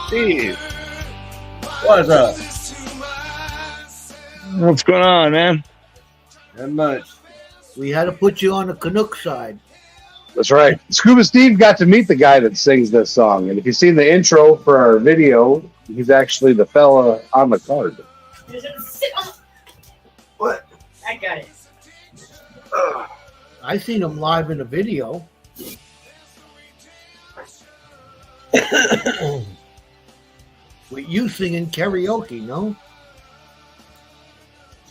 Steve, what's up? What's going on, man? Not much. We had to put you on the Canuck side. That's right. Scuba Steve got to meet the guy that sings this song. And if you've seen the intro for our video, he's actually the fella on the card. What? I got it. I seen him live in a video. With you singing karaoke, no?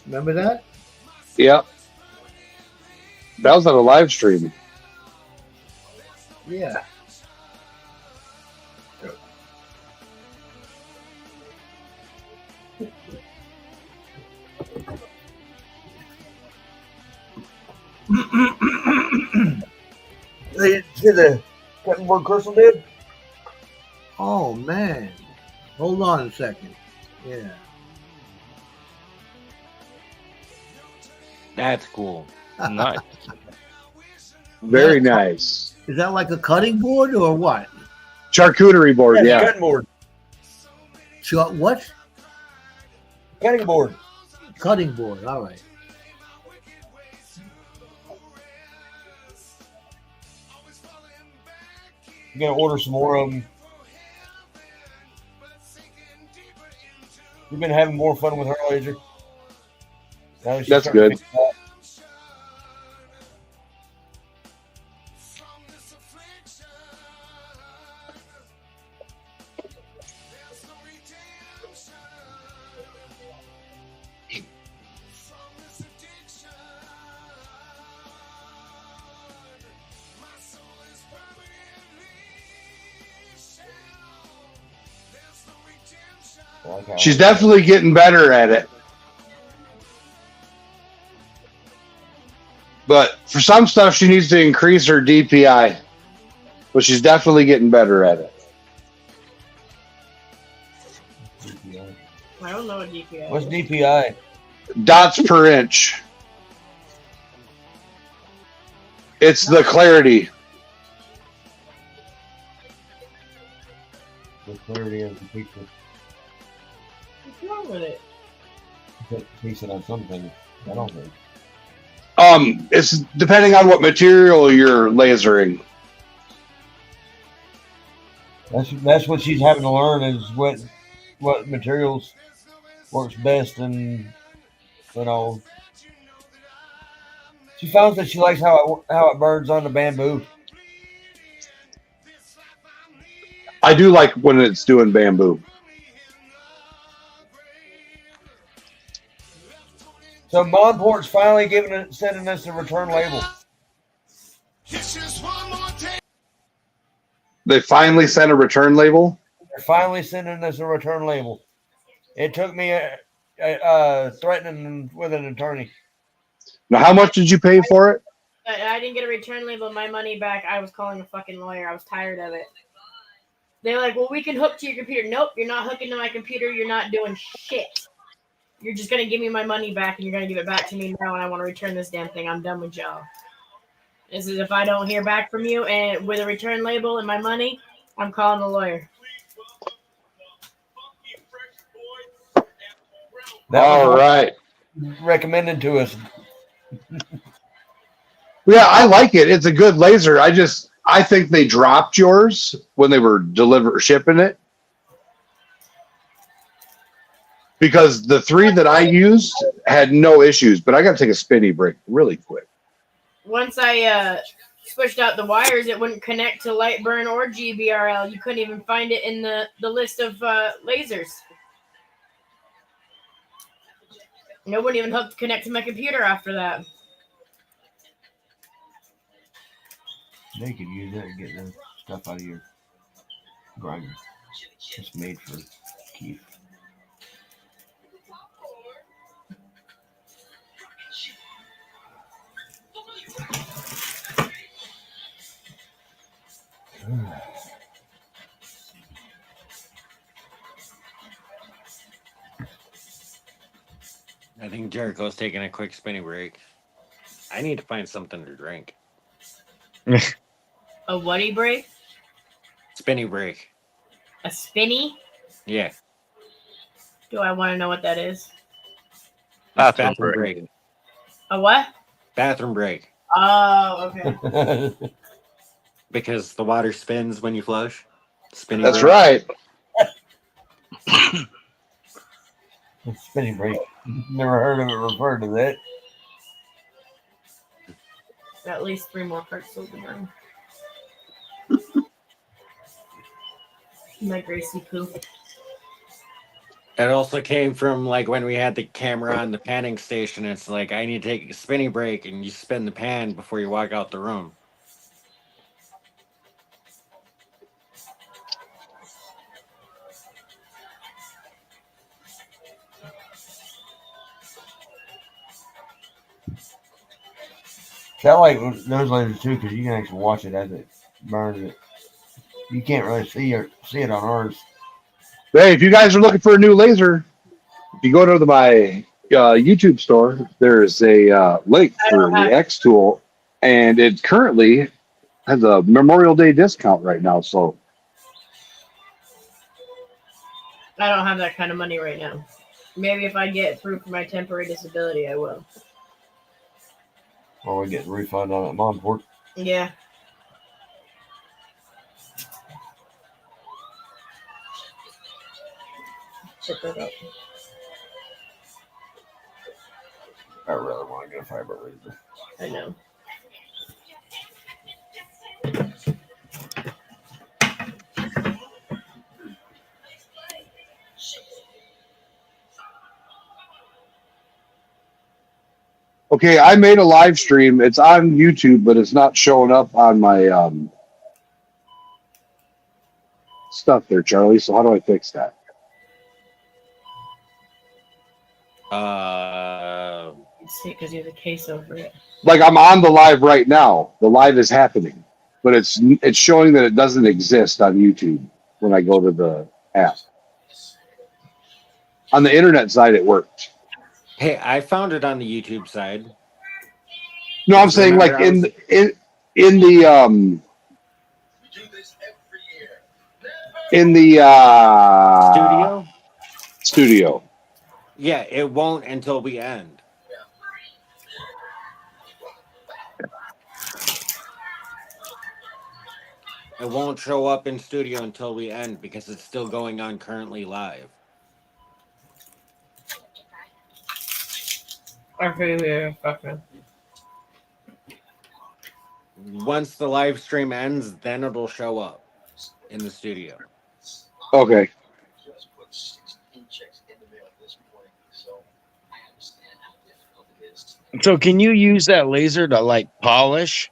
Remember that? Yeah. That was on a live stream. Yeah. They did the cutting board Crystal did? Oh, man. Hold on a second. Yeah. That's cool. Nice. Very nice. Is that like a cutting board or what? Charcuterie board, yeah. Cutting board. What? Cutting board. Cutting board. All right. I'm gonna order some more of them. We've been having more fun with her laser. That's good. She's definitely getting better at it. But for some stuff, she needs to increase her DPI. But she's definitely getting better at it. I don't know what DPI. What's DPI? Dots per inch. It's the clarity. The clarity of the picture. What's wrong with it? Piece it on something. I don't think. It's depending on what material you're lasering. That's what she's having to learn is what materials works best, and she found that she likes how it burns on the bamboo. I do like when it's doing bamboo. So Monport's finally sending us a return label. They finally sent a return label? They're finally sending us a return label. It took me threatening with an attorney. Now, how much did you pay for it? I didn't get a return label, my money back. I was calling a fucking lawyer. I was tired of it. They're like, well, we can hook to your computer. Nope, you're not hooking to my computer. You're not doing shit. You're just gonna give me my money back, and you're gonna give it back to me now, and I want to return this damn thing. I'm done with y'all. This is if I don't hear back from you and with a return label and my money, I'm calling a lawyer. All right. Recommended to us. Yeah, I like it. It's a good laser. I think they dropped yours when they were shipping it. Because the 3 that I used had no issues, but I got to take a spinny break really quick. Once I switched out the wires, it wouldn't connect to Lightburn or GBRL. You couldn't even find it in the list of lasers. And it wouldn't even hook to connect to my computer after that. They could use that to get the stuff out of your grinder. It's made for Keith. I think Jericho's taking a quick spinny break. I need to find something to drink. A whatty break? Spinny break. A spinny? Yeah. Do I want to know what that is? Bathroom break. A what? Bathroom break. Oh, okay. Because the water spins when you flush. Spinny That's break. right. Spinning break. Never heard of it referred to that. At least 3 more parts sold to burn. My Gracie poo. It also came from like when we had the camera on the panning station. It's like I need to take a spinny break, and you spin the pan before you walk out the room. See, I like those lasers too because you can actually watch it as it burns it. You can't really see it on ours. Hey, if you guys are looking for a new laser, if you go to my YouTube store, there's a link for the X tool, and it currently has a Memorial Day discount right now. So I don't have that kind of money right now. Maybe if I get proof of my temporary disability, I will. Or we get a refund on that mom port. Yeah. Check that out. I really want to get a fiber laser. I know. okay, I made a live stream. It's on YouTube, but it's not showing up on my stuff there, Charlie. So how do I fix that? See, because you have a case over it. Like I'm on the live right now. The live is happening, but it's showing that it doesn't exist on YouTube when I go to the app. On the internet side, it worked. Hey, I found it on the YouTube side. No, I'm saying like in the studio. Yeah, it won't until we end. It won't show up in studio until we end because it's still going on currently live. Okay, yeah. Once the live stream ends, then it'll show up in the studio. Okay. So can you use that laser to like polish?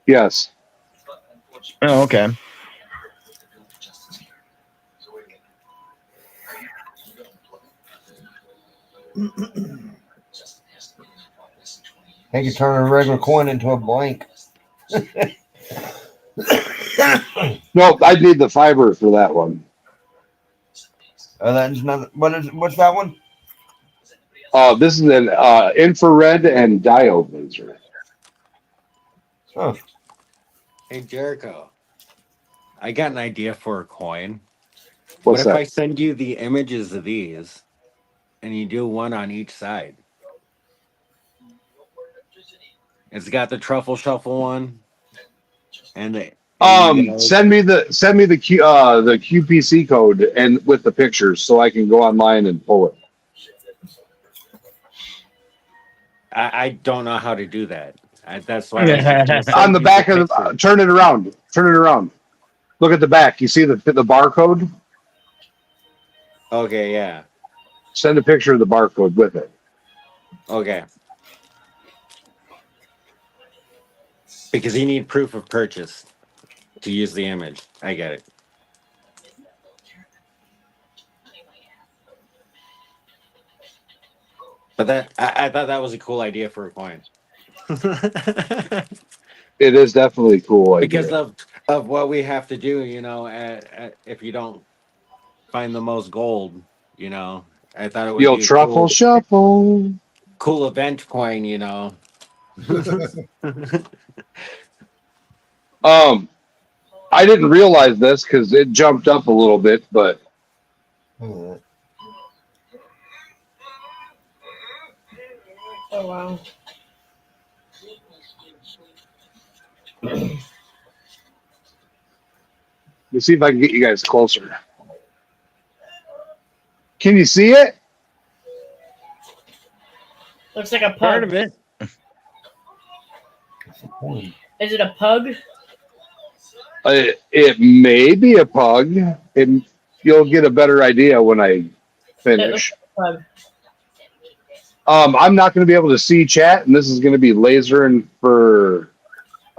Yes. Oh, okay. They can turn a regular coin into a blank. No, I need the fiber for that one. That's not. What's that one? This is an infrared and diode laser. Huh. Hey Jericho, I got an idea for a coin. What What's if I that? send you the images of these and you do one on each side? It's got the truffle shuffle one and the Send me the the QPC code and with the pictures so I can go online and pull it. I don't know how to do that. That's why I was just gonna On send the you the back of the picture. turn it around. Turn it around. Look at the back. You see the barcode? Okay, yeah. Send a picture of the barcode with it. Okay. Because you need proof of purchase to use the image. I get it. But I thought that was a cool idea for a coin. It is definitely a cool Because idea. of what we have to do, if you don't find the most gold, I thought it The would old be a truffle shuffle. cool event coin. I didn't realize this because it jumped up a little bit, but Oh wow. let me see if I can get you guys closer. Can you see it? Looks like a pug. Part of it. Is it a pug? It may be a pug. You'll get a better idea when I It looks finish. like a pug. I'm not going to be able to see chat, and this is going to be lasering for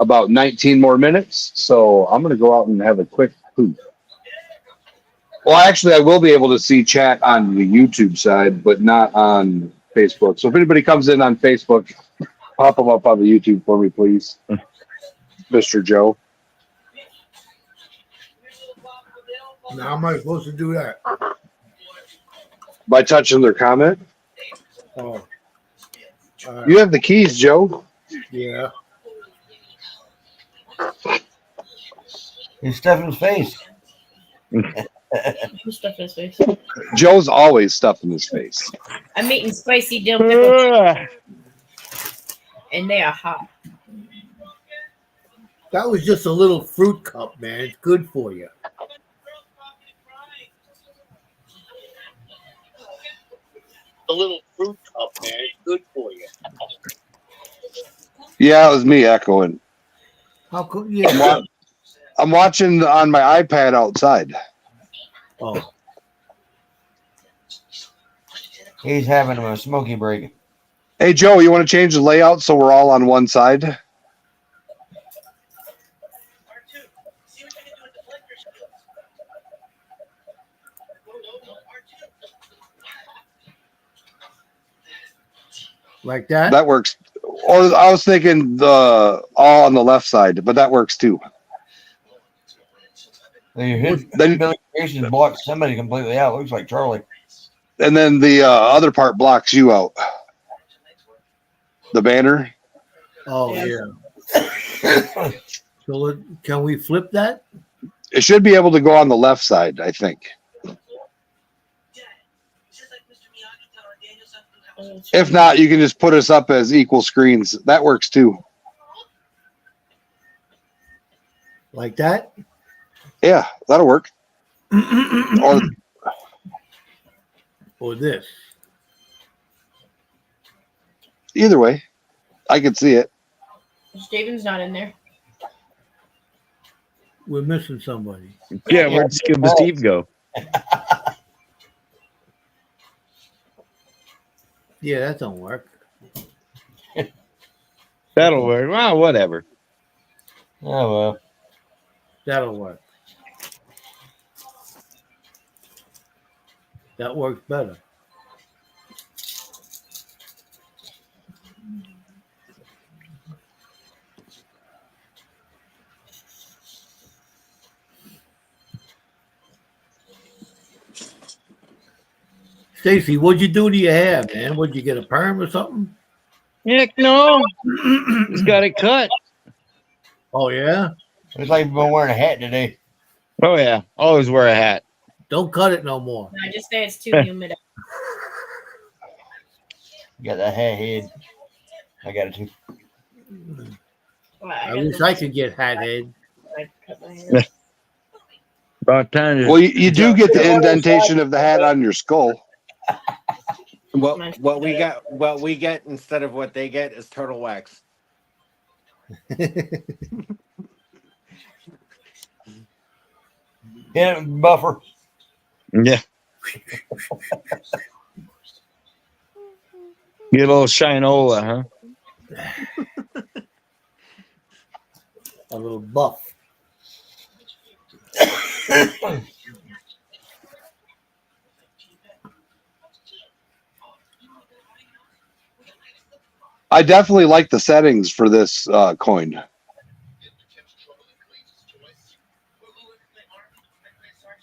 about 19 more minutes. So I'm going to go out and have a quick poop. Well, actually, I will be able to see chat on the YouTube side, but not on Facebook. So if anybody comes in on Facebook, pop them up on the YouTube for me, please, Mr. Joe. Now, how am I supposed to do that? By touching their comment. Oh, You have the keys, Joe. yeah. He's stuffing his face. Who stuffed his face? Joe's always stuffing his face. I'm eating spicy dill pickles, and they are hot. That was just a little fruit cup, man. It's good for you. A little fruit cup, man. It's good for you. Yeah, it was me echoing. How come? Yeah. I'm watching on my iPad outside. Oh, He's having a smoky break. Hey, Joe, you want to change the layout so we're all on one side? like that? That works. Or I was thinking the all on the left side, but that works too. His Then- Billy Gracious blocked somebody completely out. Looks like Charlie. And then the other part blocks you out. The banner. Oh, yeah. So can we flip that? It should be able to go on the left side, I think. If not, you can just put us up as equal screens. That works too. Like that? Yeah, that'll work. Or Or this? either way, I can see it. Steven's not in there. We're missing somebody. Yeah, where'd Scuba Steve go? Yeah, that don't work. That'll work. Well, whatever. Oh well. That'll work. That works better. Stacy, what'd you do to your hair, man? Would you get a perm or something? Heck no. Just got it cut. Oh yeah. Looks like you've been wearing a hat today. Oh yeah. Always wear a hat. Don't cut it no more. I just say it's too humid. You got that hat head. I got it too. I wish I could get hat head. I cut my hair. About time. Well, you do get the indentation of the hat on your skull. What we get instead of what they get is turtle wax. Yeah, buffer. Yeah. Get a little shinola, huh? A little buff. I definitely like the settings for this coin.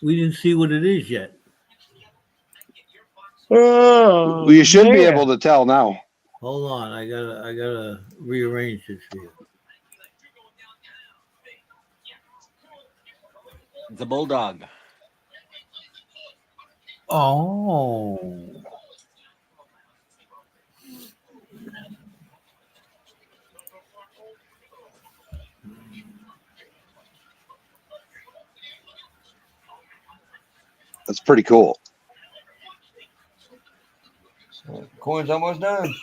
We didn't see what it is yet. Oh, Well, you should be able to tell now. Hold on, I gotta rearrange this here. It's a bulldog. Oh. That's pretty cool. Coin's almost done.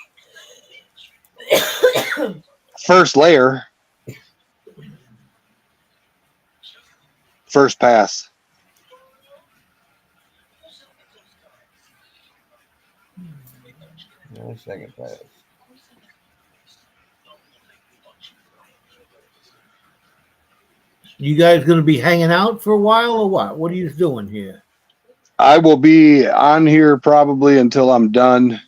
First layer. First pass. No, second pass. You guys gonna be hanging out for a while or what? What are you doing here? I will be on here probably until I'm done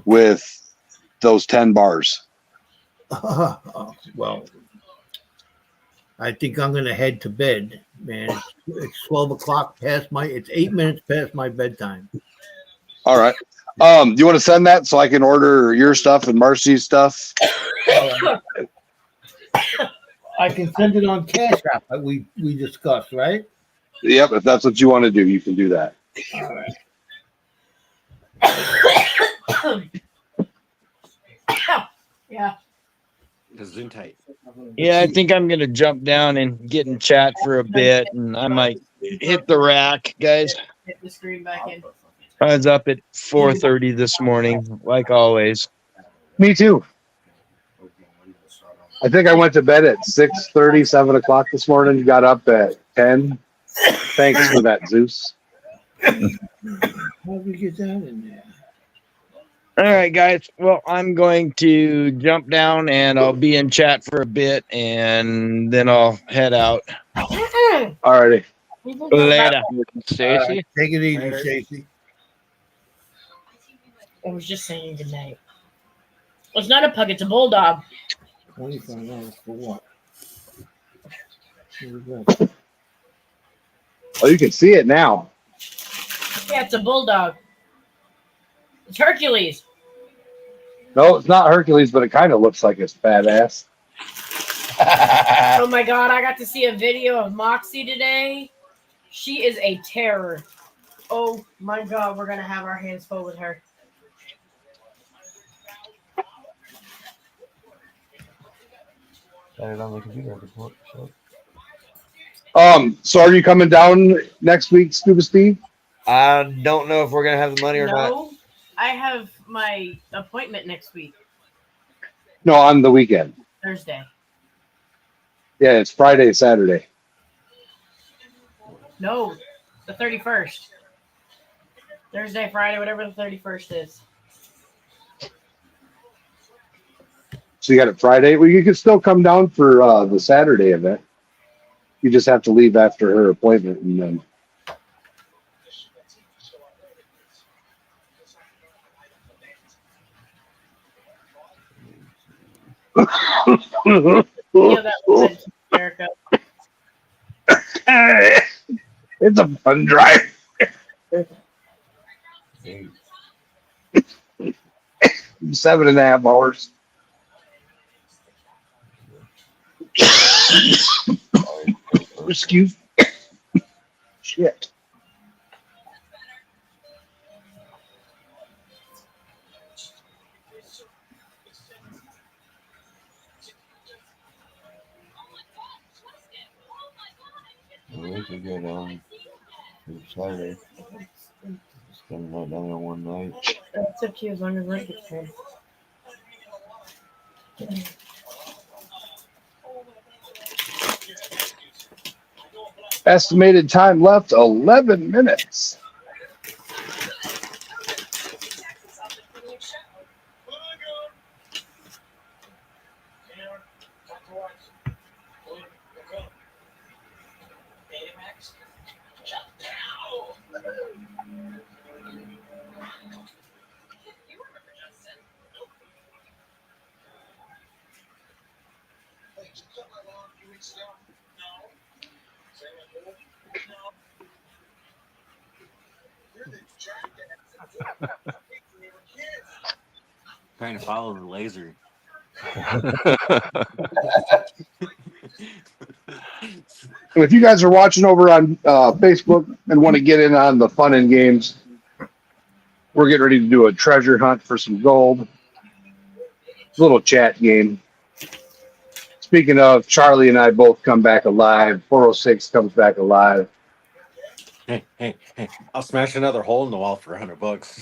with those 10 bars. Well, I think I'm gonna head to bed, man. It's 12 o'clock past it's 8 minutes past my bedtime. All right. Do you want to send that so I can order your stuff and Marcy's stuff? I can send it on CashApp that we discussed, right? Yep, if that's what you want to do, you can do that. All right. Yeah. Gesundheit. Yeah, I think I'm gonna jump down and get in chat for a bit, and I might hit the rack, guys. Hit the screen back in. I was up at 4:30 this morning, like always. Me too. I think I went to bed at 6:30, 7 o'clock this morning. Got up at 10. Thanks for that, Zeus. How do we get that in there? All right, guys. Well, I'm going to jump down and I'll be in chat for a bit, and then I'll head out. Alrighty. Later, Stacy. Take it easy, Stacy. I was just saying goodnight. It's not a pug, it's a bulldog. $25 for what? Oh, you can see it now. Yeah, it's a bulldog. It's Hercules. No, it's not Hercules, but it kind of looks like it's badass. Oh my god, I got to see a video of Moxie today. She is a terror. Oh my god, we're gonna have our hands full with her. Got it on the computer. So are you coming down next week, Scuba Steve? I don't know if we're gonna have the money or not. No, I have my appointment next week, No, on the weekend. Thursday. Yeah, it's Friday, Saturday. No, the 31st. Thursday, Friday, whatever the 31st is. So you got it Friday. Well, you can still come down for the Saturday event. You just have to leave after her appointment, and then. Yeah, that was Jericho. It's a fun drive. There you 7.5 hours. Excuse. Shit. We could go down to Saturday. Spend the night down there one night. It's up to you as long as rent gets paid. Estimated time left 11 minutes. Trying to follow the laser. If you guys are watching over on Facebook and want to get in on the fun and games, we're getting ready to do a treasure hunt for some gold. Little chat game. Speaking of, Charlie and I both come back alive. 406 comes back alive. Hey, I'll smash another hole in the wall for $100.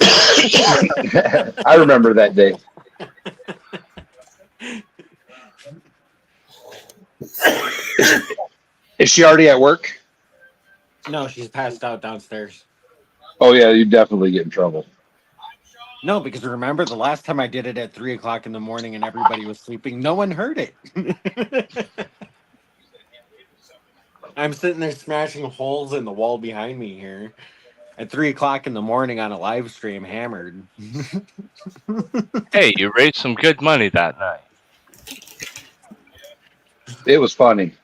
I remember that day. Is she already at work? No, she's passed out downstairs. Oh, yeah, you definitely get in trouble. No, because remember the last time I did it at 3 o'clock in the morning and everybody was sleeping, no one heard it. I'm sitting there smashing holes in the wall behind me here at 3 o'clock in the morning on a live stream, hammered. Hey, you raised some good money that night. It was funny.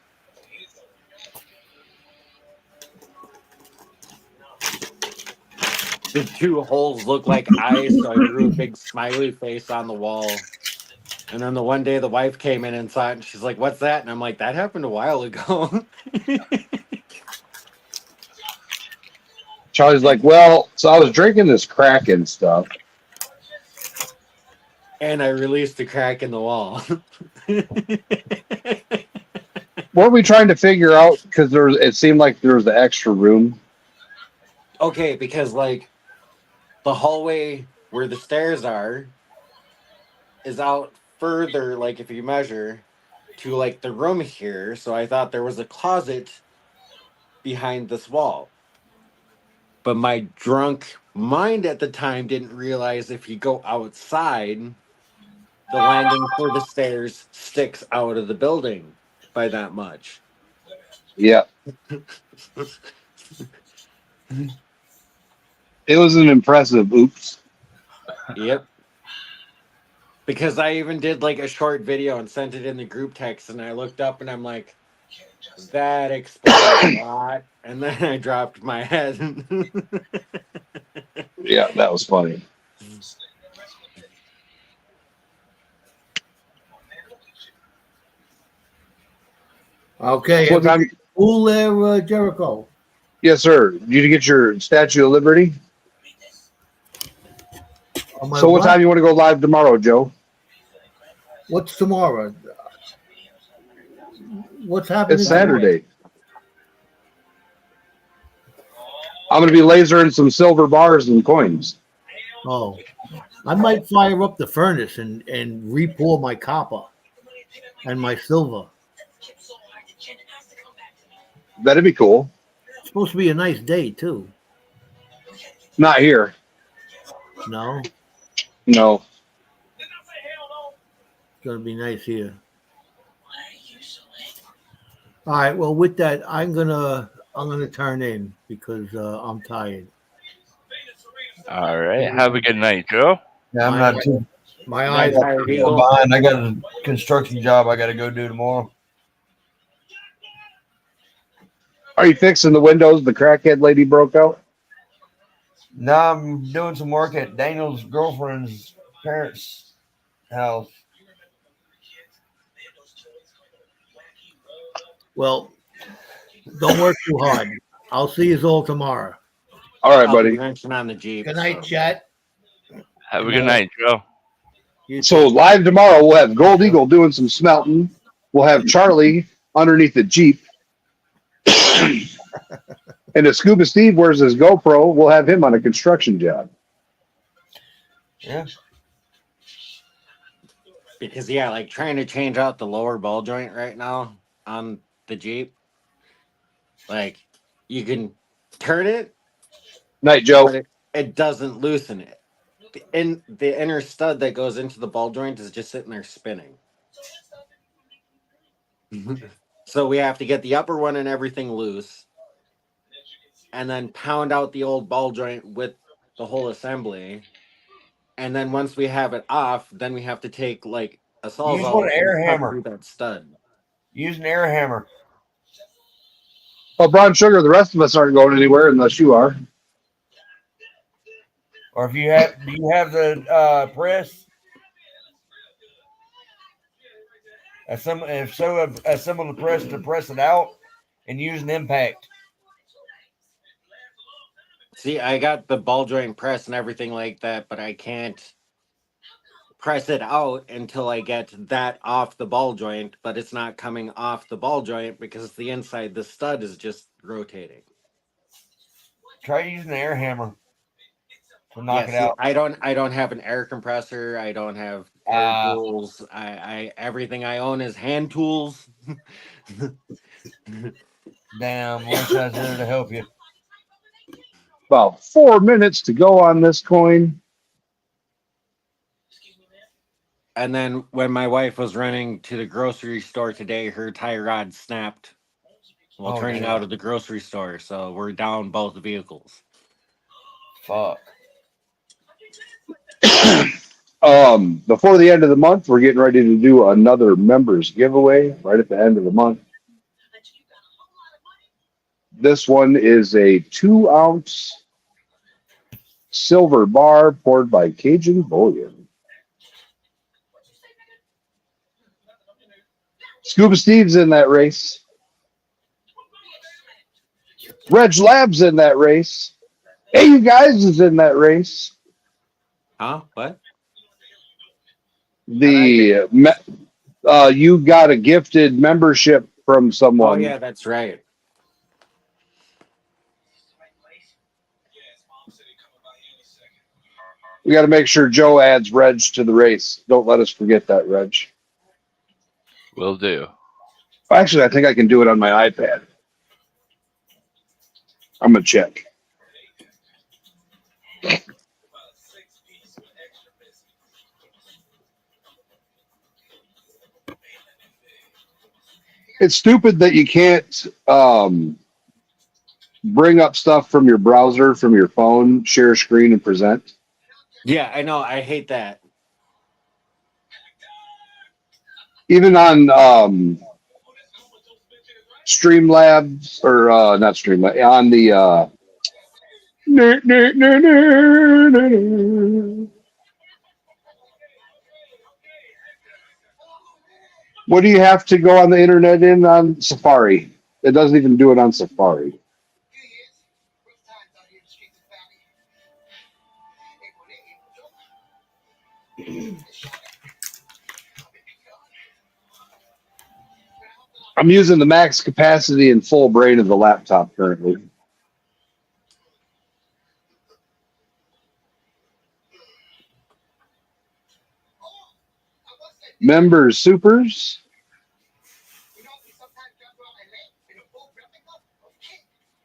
The two holes look like eyes, so I drew a big smiley face on the wall. And then the one day the wife came in and saw it, and she's like, "What's that?" And I'm like, "That happened a while ago." Charlie's like, well, so I was drinking this Kraken stuff. And I released a crack in the wall. What were we trying to figure out? Because it seemed like there was the extra room. Okay, because like the hallway where the stairs are is out further, like if you measure to like the room here. So I thought there was a closet behind this wall. But my drunk mind at the time didn't realize if you go outside, the landing for the stairs sticks out of the building by that much. Yeah. It was an impressive oops. Yep. Because I even did like a short video and sent it in the group text, and I looked up and I'm like, that explains a lot. And then I dropped my head. Yeah, that was funny. Okay, So what time? cool there, Jericho. Yes, sir. Did you get your Statue of Liberty? So what time you want to go live tomorrow, Joe? What's tomorrow? What's happening? It's Saturday. I'm going to be lasering some silver bars and coins. Oh, I might fire up the furnace and re-pour my copper and my silver. That'd be cool. It's supposed to be a nice day too. Not here. No, No. it's gonna be nice here. All right. Well, with that, I'm gonna turn in because I'm tired. All right. Have a good night, Joe. Yeah, I'm not too My eyes are behind. I got a construction job I got to go do tomorrow. Are you fixing the windows the crackhead lady broke out? No, I'm doing some work at Daniel's girlfriend's parents' house. Well, don't work too hard. I'll see you all tomorrow. All right, I'll be buddy. wrenching on the Jeep. Good night, so. chat. Have a good night, Joe. You So too. live tomorrow, we'll have Gold Eagle doing some smelting. We'll have Charlie underneath the Jeep. And if Scuba Steve wears his GoPro, we'll have him on a construction job. Yeah. Because yeah, like trying to change out the lower ball joint right now on the Jeep. Like you can turn it, Night, Joe. but it doesn't loosen it. The inner stud that goes into the ball joint is just sitting there spinning. So we have to get the upper one and everything loose, and then pound out the old ball joint with the whole assembly. And then once we have it off, then we have to take like a sawzall one air and cut hammer. through that stud. Use an air hammer. Well, Brown Sugar, the rest of us aren't going anywhere unless you are. Or if you have, do you have the press? Assemble the press to press it out, and use an impact. See, I got the ball joint press and everything like that, but I can't press it out until I get that off the ball joint, but it's not coming off the ball joint because the inside, the stud is just rotating. Try using an air hammer to knock it See, out. I don't have an air compressor. I don't have air tools. I everything I own is hand tools. Damn, wish I was there to help you. About 4 minutes to go on this coin. And then when my wife was running to the grocery store today, her tie rod snapped while turning out of the grocery store. So we're down both vehicles. Fuck. Before the end of the month, we're getting ready to do another members giveaway right at the end of the month. This one is a 2-ounce silver bar poured by Cajun Bullion. Scuba Steve's in that race. Reg Lab's in that race. Hey, you guys is in that race. Huh? What? You got a gifted membership from someone. Oh yeah, that's right. We got to make sure Joe adds Reg to the race. Don't let us forget that, Reg. Will do. Actually, I think I can do it on my iPad. I'm going to check. It's stupid that you can't bring up stuff from your browser, from your phone, share screen, and present. Yeah, I know. I hate that. Even on Streamlabs, or not Streamlabs, on the what do you have to go on the internet in on Safari? It doesn't even do it on Safari. I'm using the max capacity and full brain of the laptop currently. Members supers.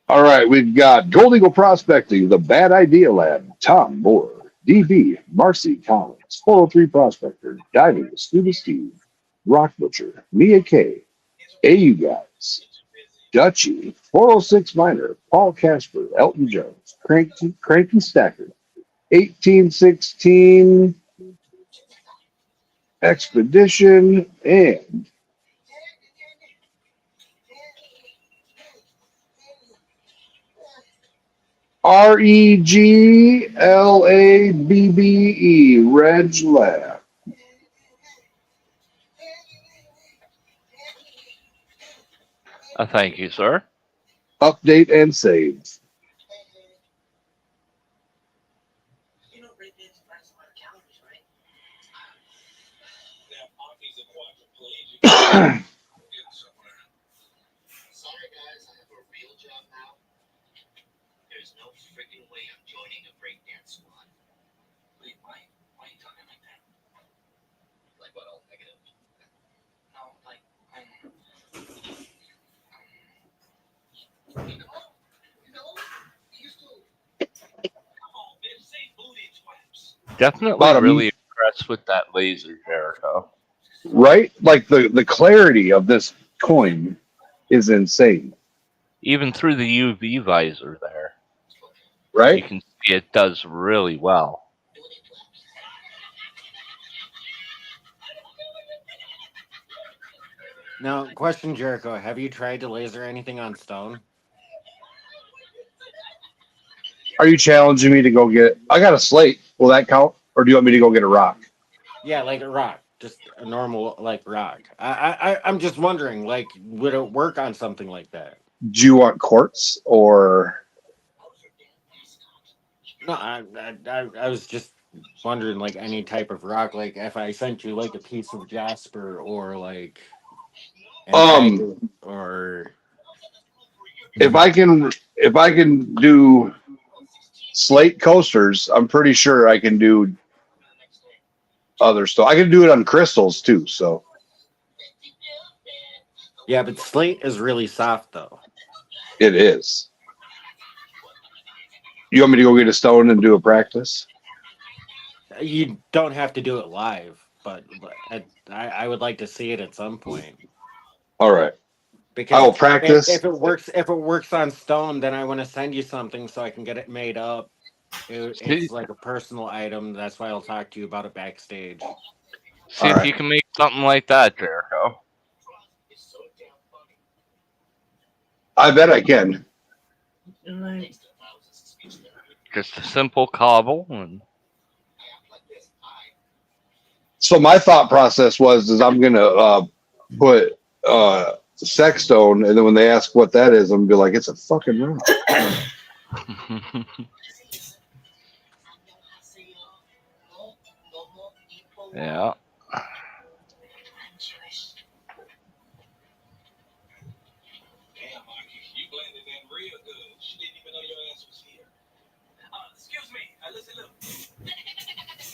All right, we've got Gold Eagle Prospecting, The Bad Idea Lab, Tom Moore, DB, Marcy Collins, 403 Prospector, Diving with Scuba Steve, Rock Butcher, Mia K, AU Guys, Dutchy, 406 Miner, Paul Casper, Elton Jones, Cranky Stacker, 1816 Expedition, and REGLABBE, Reg Lab. Thank you, sir. Update and save. Definitely About a- really impressed with that laser, Jericho. Right? Like the clarity of this coin is insane. Even through the UV visor there, you Right? can see it does really well. Now, question, Jericho: have you tried to laser anything on stone? Are you challenging me to go get? I got a slate. Will that count? Or do you want me to go get a rock? Yeah, like a rock, just a normal like rock. I'm just wondering, like, would it work on something like that? Do you want quartz or? No, I was just wondering, like, any type of rock. Like, if I sent you like a piece of jasper or like an agate or If I can do slate coasters, I'm pretty sure I can do other stuff. I can do it on crystals too. So yeah, but slate is really soft though. it is. You want me to go get a stone and do a practice? You don't have to do it live, but I would like to see it at some point. All right. Because I will practice. if it works on stone, then I want to send you something so I can get it made up. It's like a personal item. That's why I'll talk to you about it backstage. See if you can make something like that, Jericho. I bet I can. Just a simple cobble and So my thought process is I'm gonna put sexstone, and then when they ask what that is, I'm gonna be like, it's a fucking rock. yeah.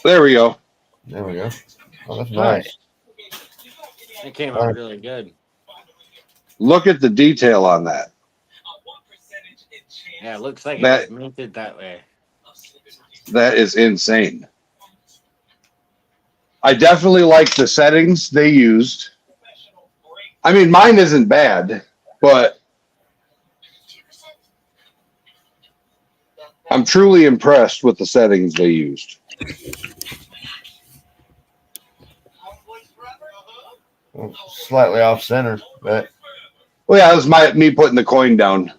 There we go. There we go. Oh, that's nice. It came out really good. Look at the detail on that. Yeah, it looks like it That- was minted that way. That is insane. I definitely like the settings they used. I mean, mine isn't bad, but I'm truly impressed with the settings they used. Well, slightly off center, but Well, yeah, that was me putting the coin down.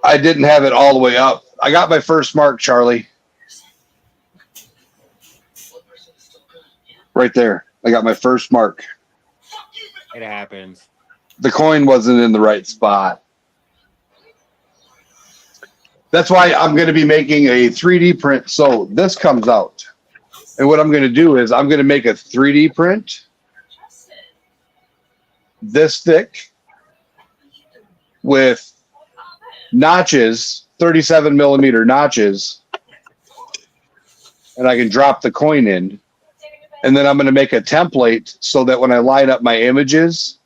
I didn't have it all the way up. I got my first mark, Charlie. Right there. I got my first mark. It happens. The coin wasn't in the right spot. That's why I'm going to be making a 3D print. So this comes out. And what I'm going to do is I'm going to make a 3D print this thick with notches, 37 millimeter notches. And I can drop the coin in. And then I'm going to make a template so that when I line up my images,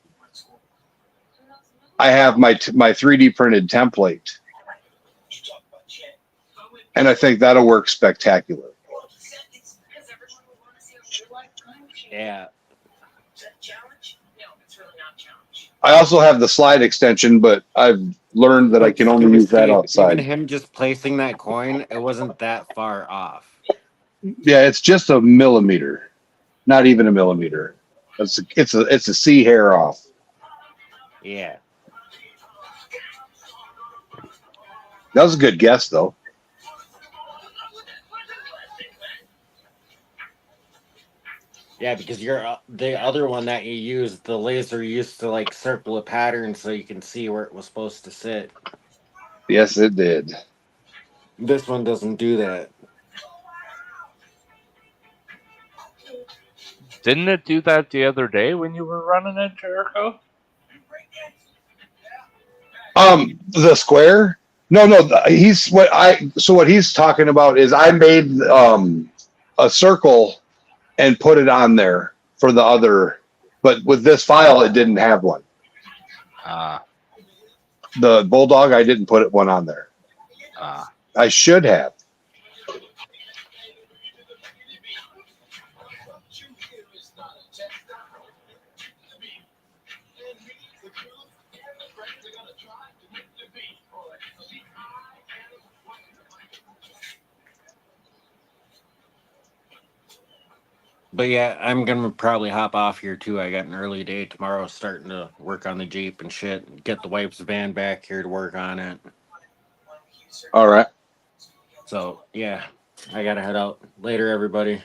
I have my 3D printed template. And I think that'll work spectacular. Yeah. I also have the slide extension, but I've learned that I can only use that outside. Even him just placing that coin, it wasn't that far off. Yeah, it's just a millimeter, not even a millimeter. It's a C hair off. Yeah. That was a good guess, though. Yeah, because you're the other one that you used, the laser used to like circle a pattern so you can see where it was supposed to sit. Yes, it did. This one doesn't do that. Didn't it do that the other day when you were running it, Jericho? The square? No, what he's talking about is I made a circle and put it on there for the other, but with this file it didn't have one. The Bulldog, I didn't put one on there. I should have. But yeah, I'm gonna probably hop off here too. I got an early day tomorrow, starting to work on the Jeep and shit. Get the wife's van back here to work on it. All right. So yeah, I gotta head out. Later, everybody.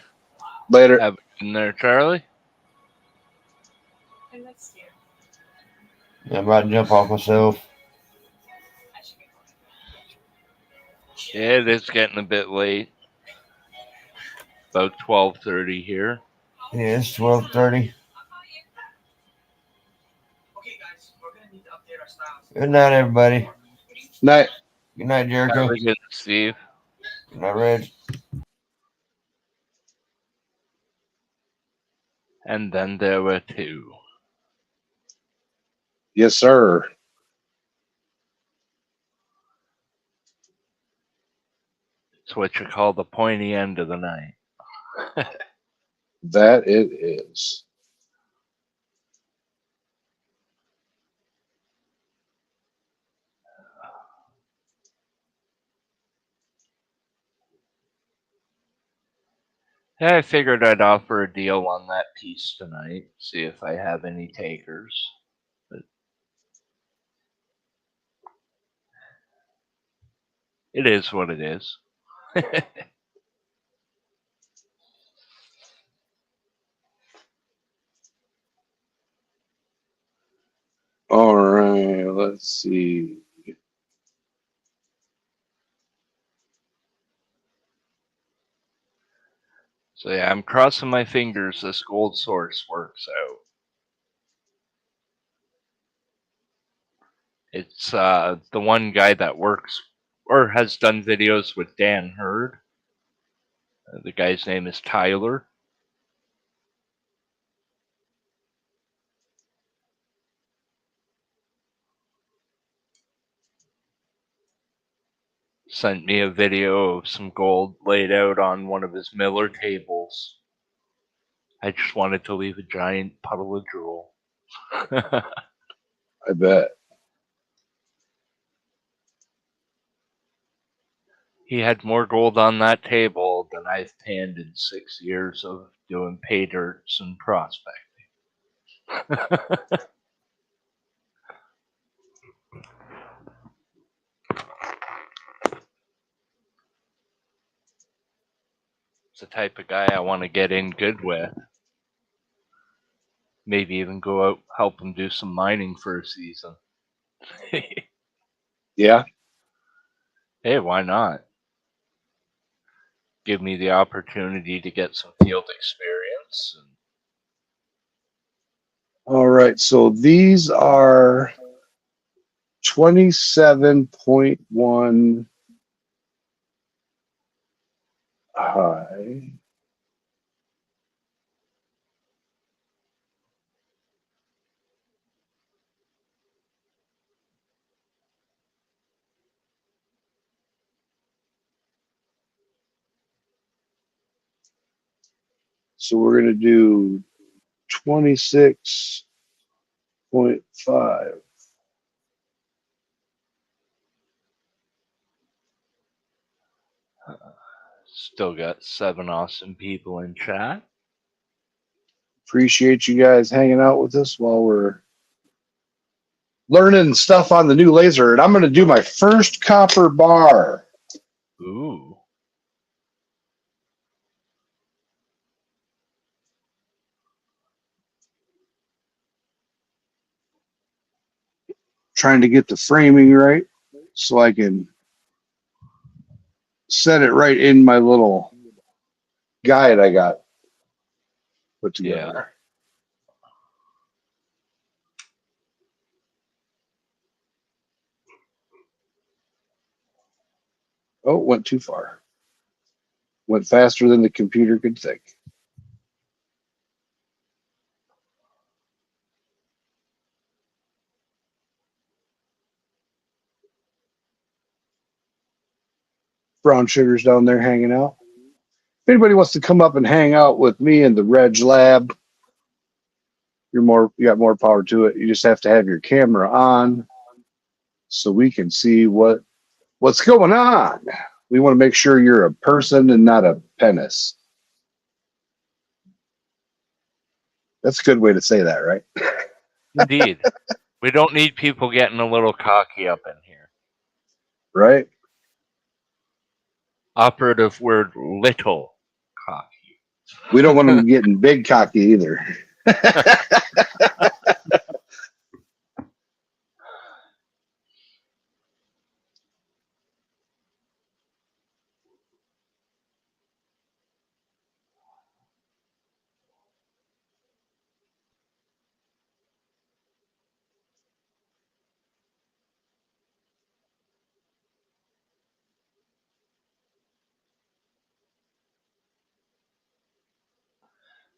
Later. Have in there, Charlie. I'm about to jump off myself. Yeah, it is getting a bit late. About 12:30 here. Yeah, it's 12:30. Good night, everybody. Night. Good night, Jericho. Good, Steve. Good night, Reg. And then there were two. Yes, sir. It's what you call the pointy end of the night. That it is. Yeah, I figured I'd offer a deal on that piece tonight, see if I have any takers. But it is what it is. All right, let's see. So yeah, I'm crossing my fingers this gold source works out. It's the one guy that works or has done videos with Dan Hurd. The guy's name is Tyler. Sent me a video of some gold laid out on one of his Miller tables. I just wanted to leave a giant puddle of drool. I bet. He had more gold on that table than I've panned in 6 years of doing pay dirts and prospecting. It's the type of guy I want to get in good with. Maybe even go out, help him do some mining for a season. Yeah. Hey, why not? Give me the opportunity to get some field experience. All right. So these are 27.1 high. So we're going to do 26.5. Still got 7 awesome people in chat. Appreciate you guys hanging out with us while we're learning stuff on the new laser. And I'm going to do my first copper bar. Ooh. trying to get the framing right so I can set it right in my little guide I got put together. Yeah. Oh, went too far. Went faster than the computer could think. Brown Sugar's down there hanging out. If anybody wants to come up and hang out with me in the Reg Lab, you got more power to it. You just have to have your camera on so we can see what's going on. We want to make sure you're a person and not a penis. That's a good way to say that, right? Indeed. We don't need people getting a little cocky up in here. Right? Operative word, little cocky. We don't want them getting big cocky either.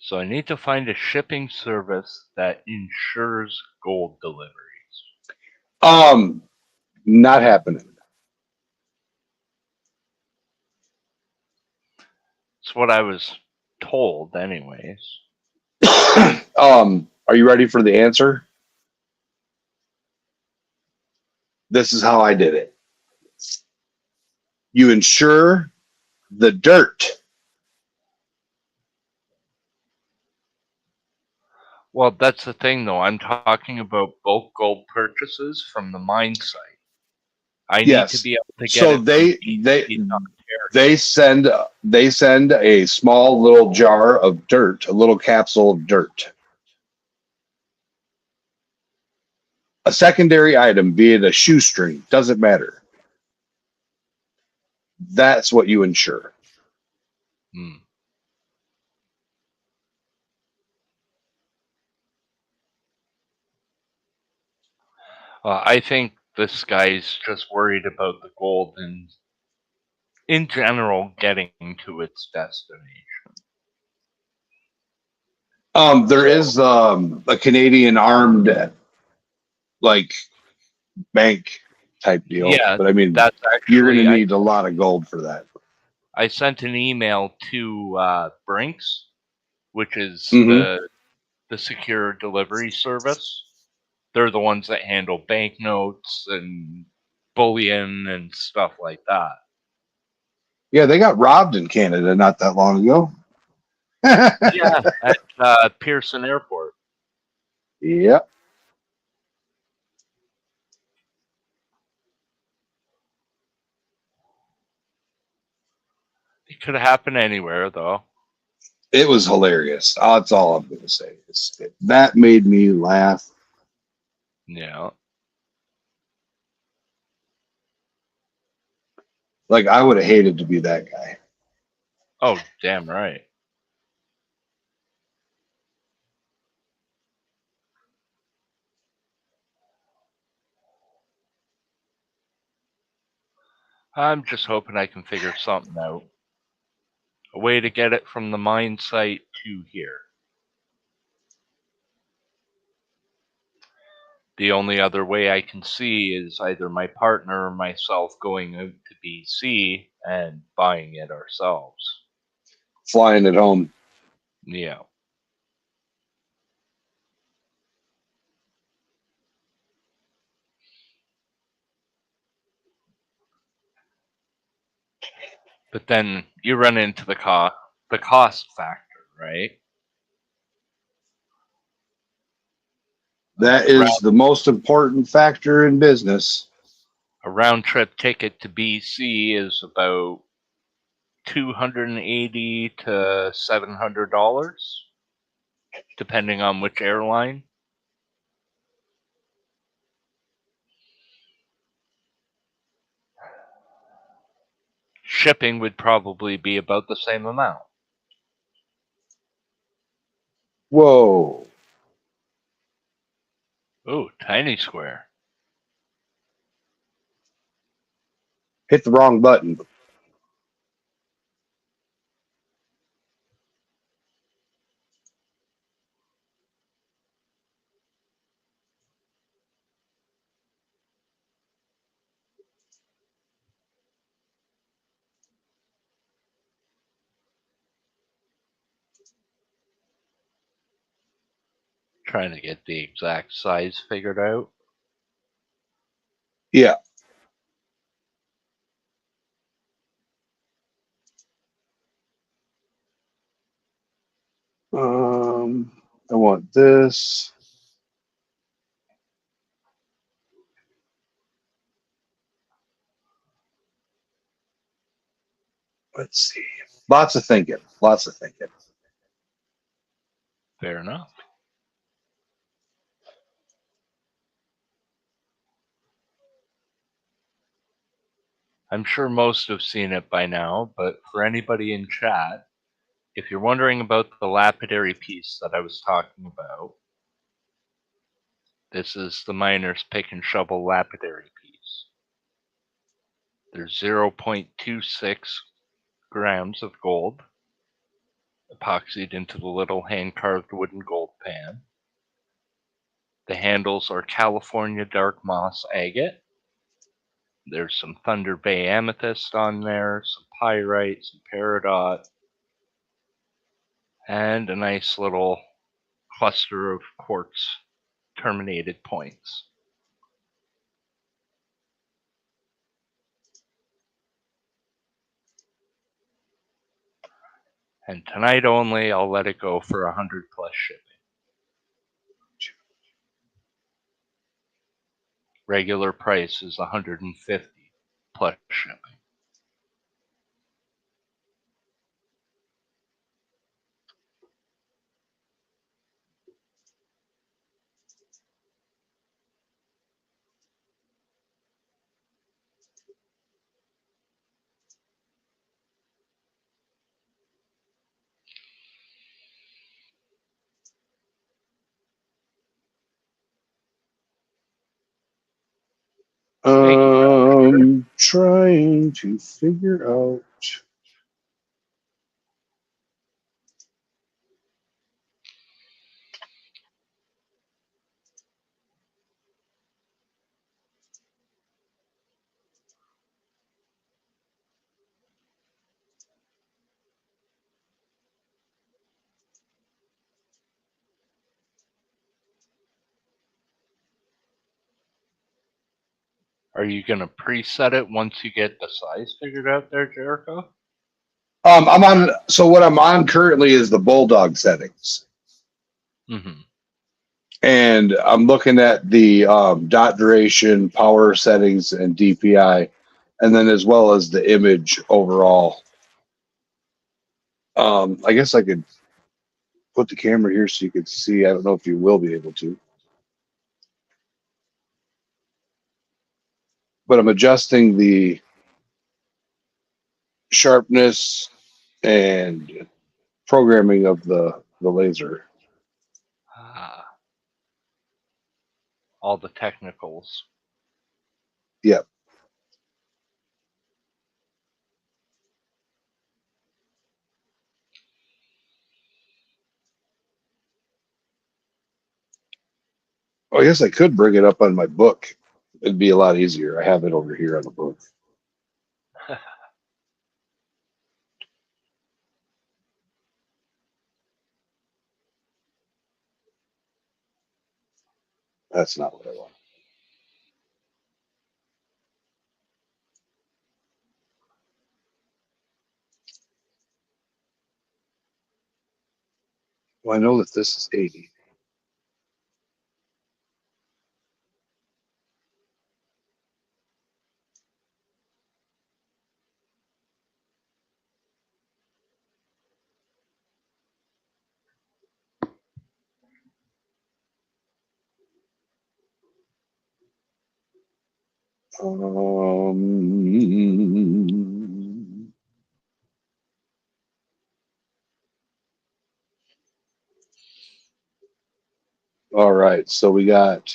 So I need to find a shipping service that ensures gold deliveries. Not happening. It's what I was told, anyways. Are you ready for the answer? This is how I did it. You insure the dirt. Well, that's the thing, though. I'm talking about bulk gold purchases from the mine site. I Yes. need to be able to get So it they send a small little jar of dirt, a little capsule of dirt. A secondary item, be it a shoestring, doesn't matter. That's what you insure. I think this guy's just worried about the gold and, in general, getting to its destination. There is a Canadian armed bank type deal. Yeah, but I mean, that's you're going actually, to need a lot of gold for that. I sent an email to Brinks, which is Mhm. the secure delivery service. They're the ones that handle banknotes and bullion and stuff like that. Yeah, they got robbed in Canada not that long ago. Yeah, at Pearson Airport. Yep. It could happen anywhere, though. It was hilarious. That's all I'm going to say. That made me laugh. Yeah. Like, I would have hated to be that guy. Oh, damn right. I'm just hoping I can figure something out. A way to get it from the mine site to here. The only other way I can see is either my partner or myself going out to BC and buying it ourselves. Flying it home. Yeah. But then you run into the cost factor, right? That is the most important factor in business. A round trip ticket to BC is about $280 to $700, depending on which airline. Shipping would probably be about the same amount. Whoa. Ooh, tiny square. Hit the wrong button. Trying to get the exact size figured out. Yeah. I want this. Let's see. Lots of thinking. Lots of thinking. Fair enough. I'm sure most have seen it by now, but for anybody in chat, if you're wondering about the lapidary piece that I was talking about, this is the miner's pick and shovel lapidary piece. There's 0.26 grams of gold epoxied into the little hand-carved wooden gold pan. The handles are California dark moss agate. There's some Thunder Bay amethyst on there, some pyrite, some peridot, and a nice little cluster of quartz terminated points. And tonight only, I'll let it go for 100 plus shipping. Regular price is 150 plus shipping. Trying to figure out. Are you going to preset it once you get the size figured out there, Jericho? I'm on. So what I'm on currently is the Bulldog settings, Mm-hmm. and I'm looking at the dot duration, power settings, and DPI, and then as well as the image overall. I guess I could put the camera here so you could see. I don't know if you will be able to, but I'm adjusting the sharpness and programming of the laser. All the technicals. Yep. Oh, I guess I could bring it up on my book. It'd be a lot easier. I have it over here on the book. That's not what I want. Well, I know that this is 80. All right, so we got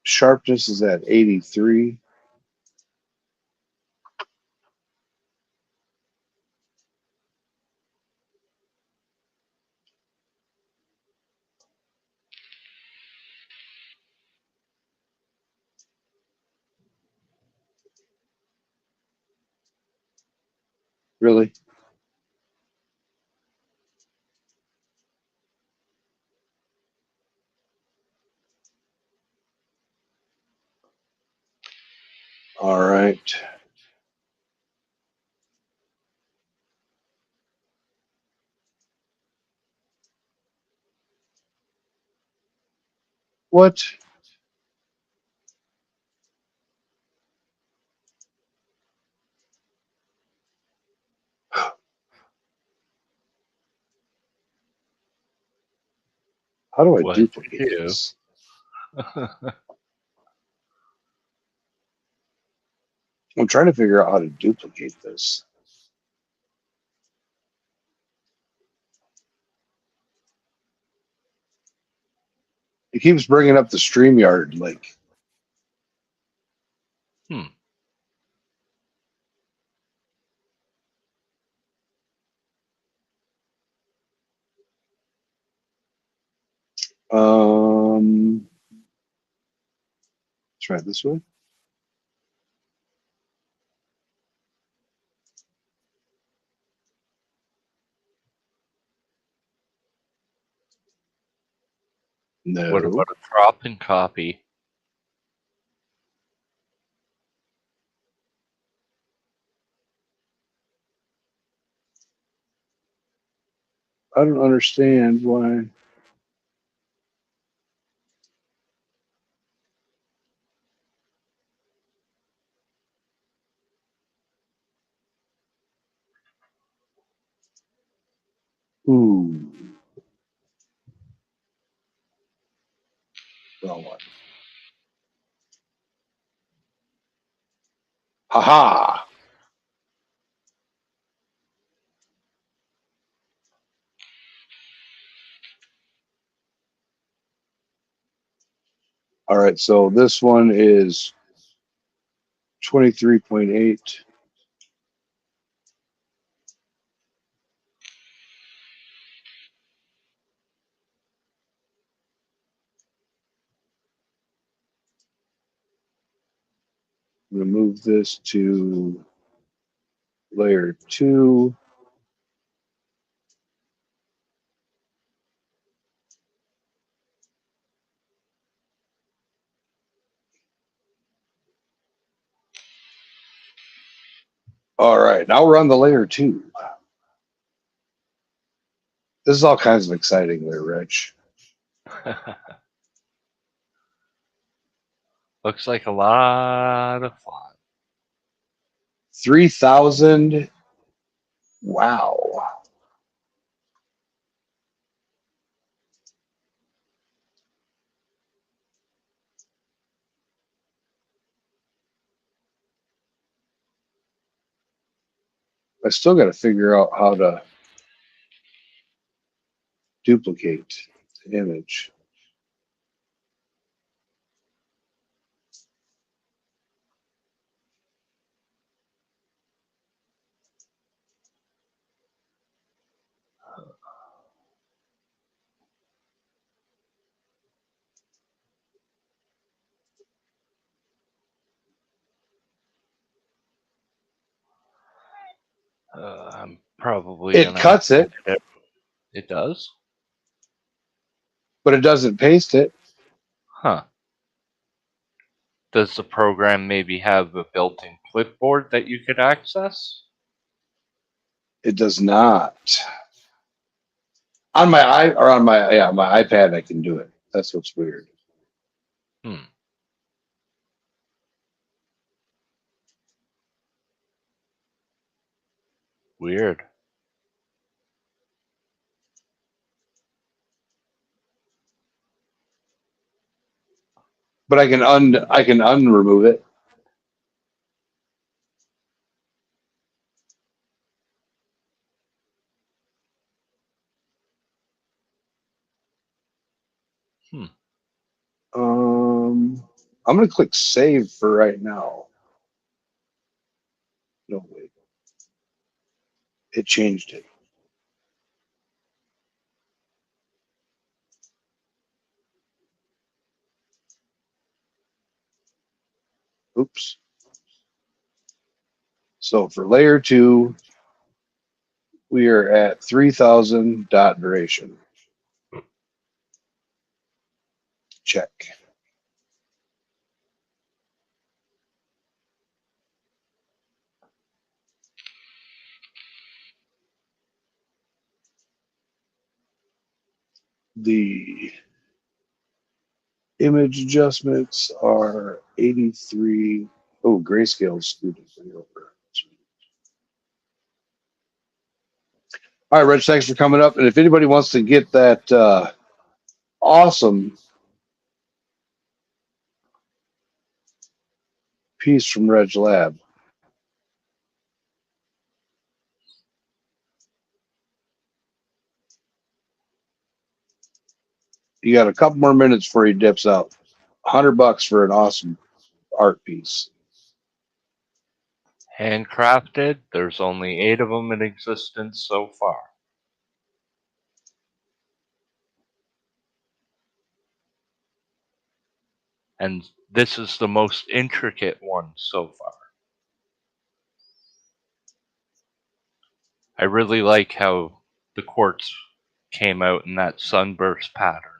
sharpness is at 83. Really? All right. What? How do I What duplicate you this? do? I'm trying to figure out how to duplicate this. It keeps bringing up the Streamyard link. Hmm. Try it this way. What No, about a drop and copy? I don't understand why. Ooh, wrong one. Haha. All right, so this one is 23.8. Remove this to layer 2. All right, now we're on the layer 2. This is all kinds of exciting there, Rich. Looks like a lot of fun. 3,000. Wow. I still got to figure out how to duplicate the image. I'm probably It gonna have cuts to it, look at. It does? but it doesn't paste it. Huh. Does the program maybe have a built-in clipboard that you could access? It does not. On my iPad I can do it. That's what's weird. Hmm. Weird. But I can unremove it. I'm going to click save for right now. No, wait. It changed it. Oops. So for layer 2, we are at 3,000 dot duration. Check. The image adjustments are 83. Oh, grayscale scooted over. All right, Reg, thanks for coming up. And if anybody wants to get that awesome piece from Reg Lab, you got a couple more minutes before he dips out. $100 for an awesome art piece. Handcrafted. There's only 8 of them in existence so far. And this is the most intricate one so far. I really like how the quartz came out in that sunburst pattern.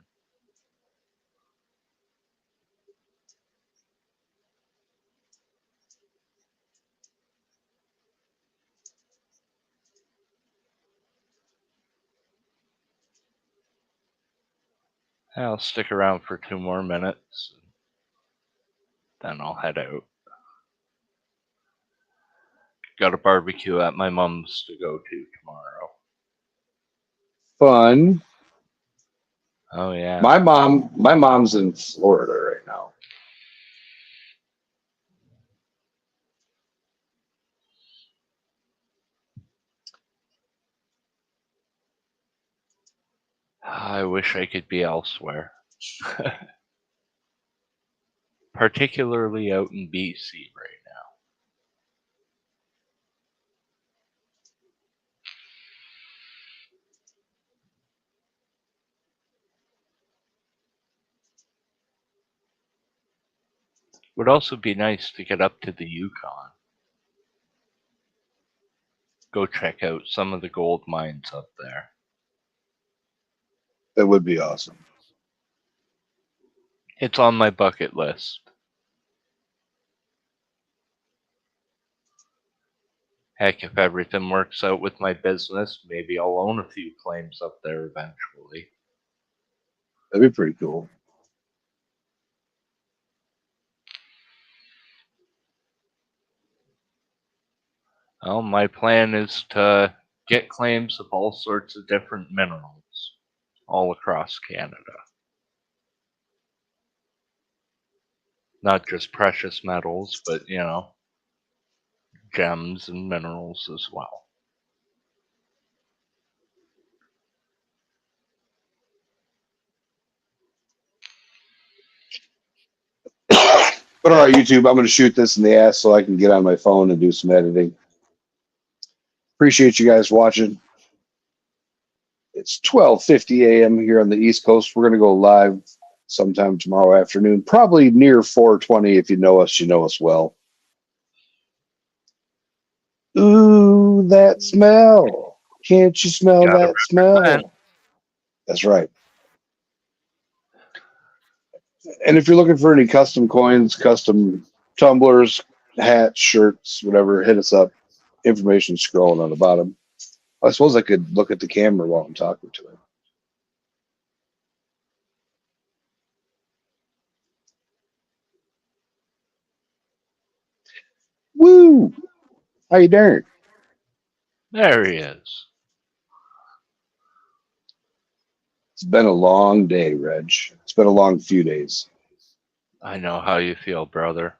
I'll stick around for 2 more minutes, then I'll head out. Got a barbecue at my mom's to go to tomorrow. Fun. Oh yeah. My mom's in Florida right now. I wish I could be elsewhere. Particularly out in BC right now. Would also be nice to get up to the Yukon. Go check out some of the gold mines up there. That would be awesome. It's on my bucket list. Heck, if everything works out with my business, maybe I'll own a few claims up there eventually. That'd be pretty cool. Well, my plan is to get claims of all sorts of different minerals all across Canada. Not just precious metals, but, you know, gems and minerals as well. But all right, YouTube, I'm going to shoot this in the ass so I can get on my phone and do some editing. Appreciate you guys watching. It's 12:50 a.m. here on the East Coast. We're going to go live sometime tomorrow afternoon, probably near 4:20. If you know us well. Ooh, that smell. Can't you smell Gotta that smell? represent. That's right. And if you're looking for any custom coins, custom tumblers, hats, shirts, whatever, hit us up. Information scrolling on the bottom. I suppose I could look at the camera while I'm talking to him. Woo! How you doing? There he is. It's been a long day, Reg. It's been a long few days. I know how you feel, brother.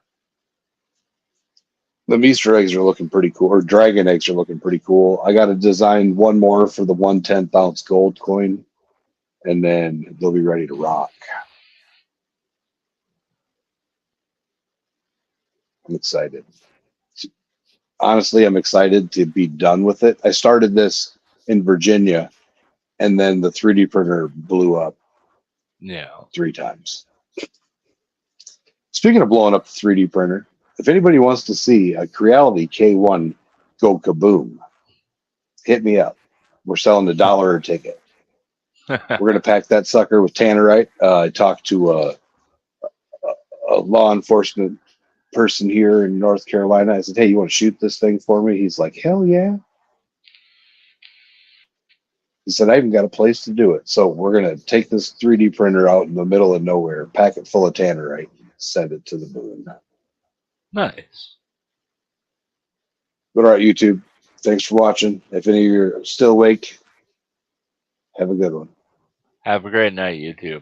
The Easter eggs are looking pretty cool, or dragon eggs are looking pretty cool. I got to design one more for the 1/10 ounce gold coin, and then they'll be ready to rock. I'm excited. Honestly, I'm excited to be done with it. I started this in Virginia, and then the 3D printer blew up Yeah. 3 times. Speaking of blowing up the 3D printer, if anybody wants to see a Creality K1 go kaboom, hit me up. We're selling $1 a ticket. We're going to pack that sucker with tannerite. I talked to a law enforcement person here in North Carolina. I said, hey, you want to shoot this thing for me? He's like, hell yeah. He said, I even got a place to do it. So we're going to take this 3D printer out in the middle of nowhere, pack it full of tannerite, send it to the moon. Nice. But all right, YouTube, thanks for watching. If any of you are still awake, have a good one. Have a great night, YouTube.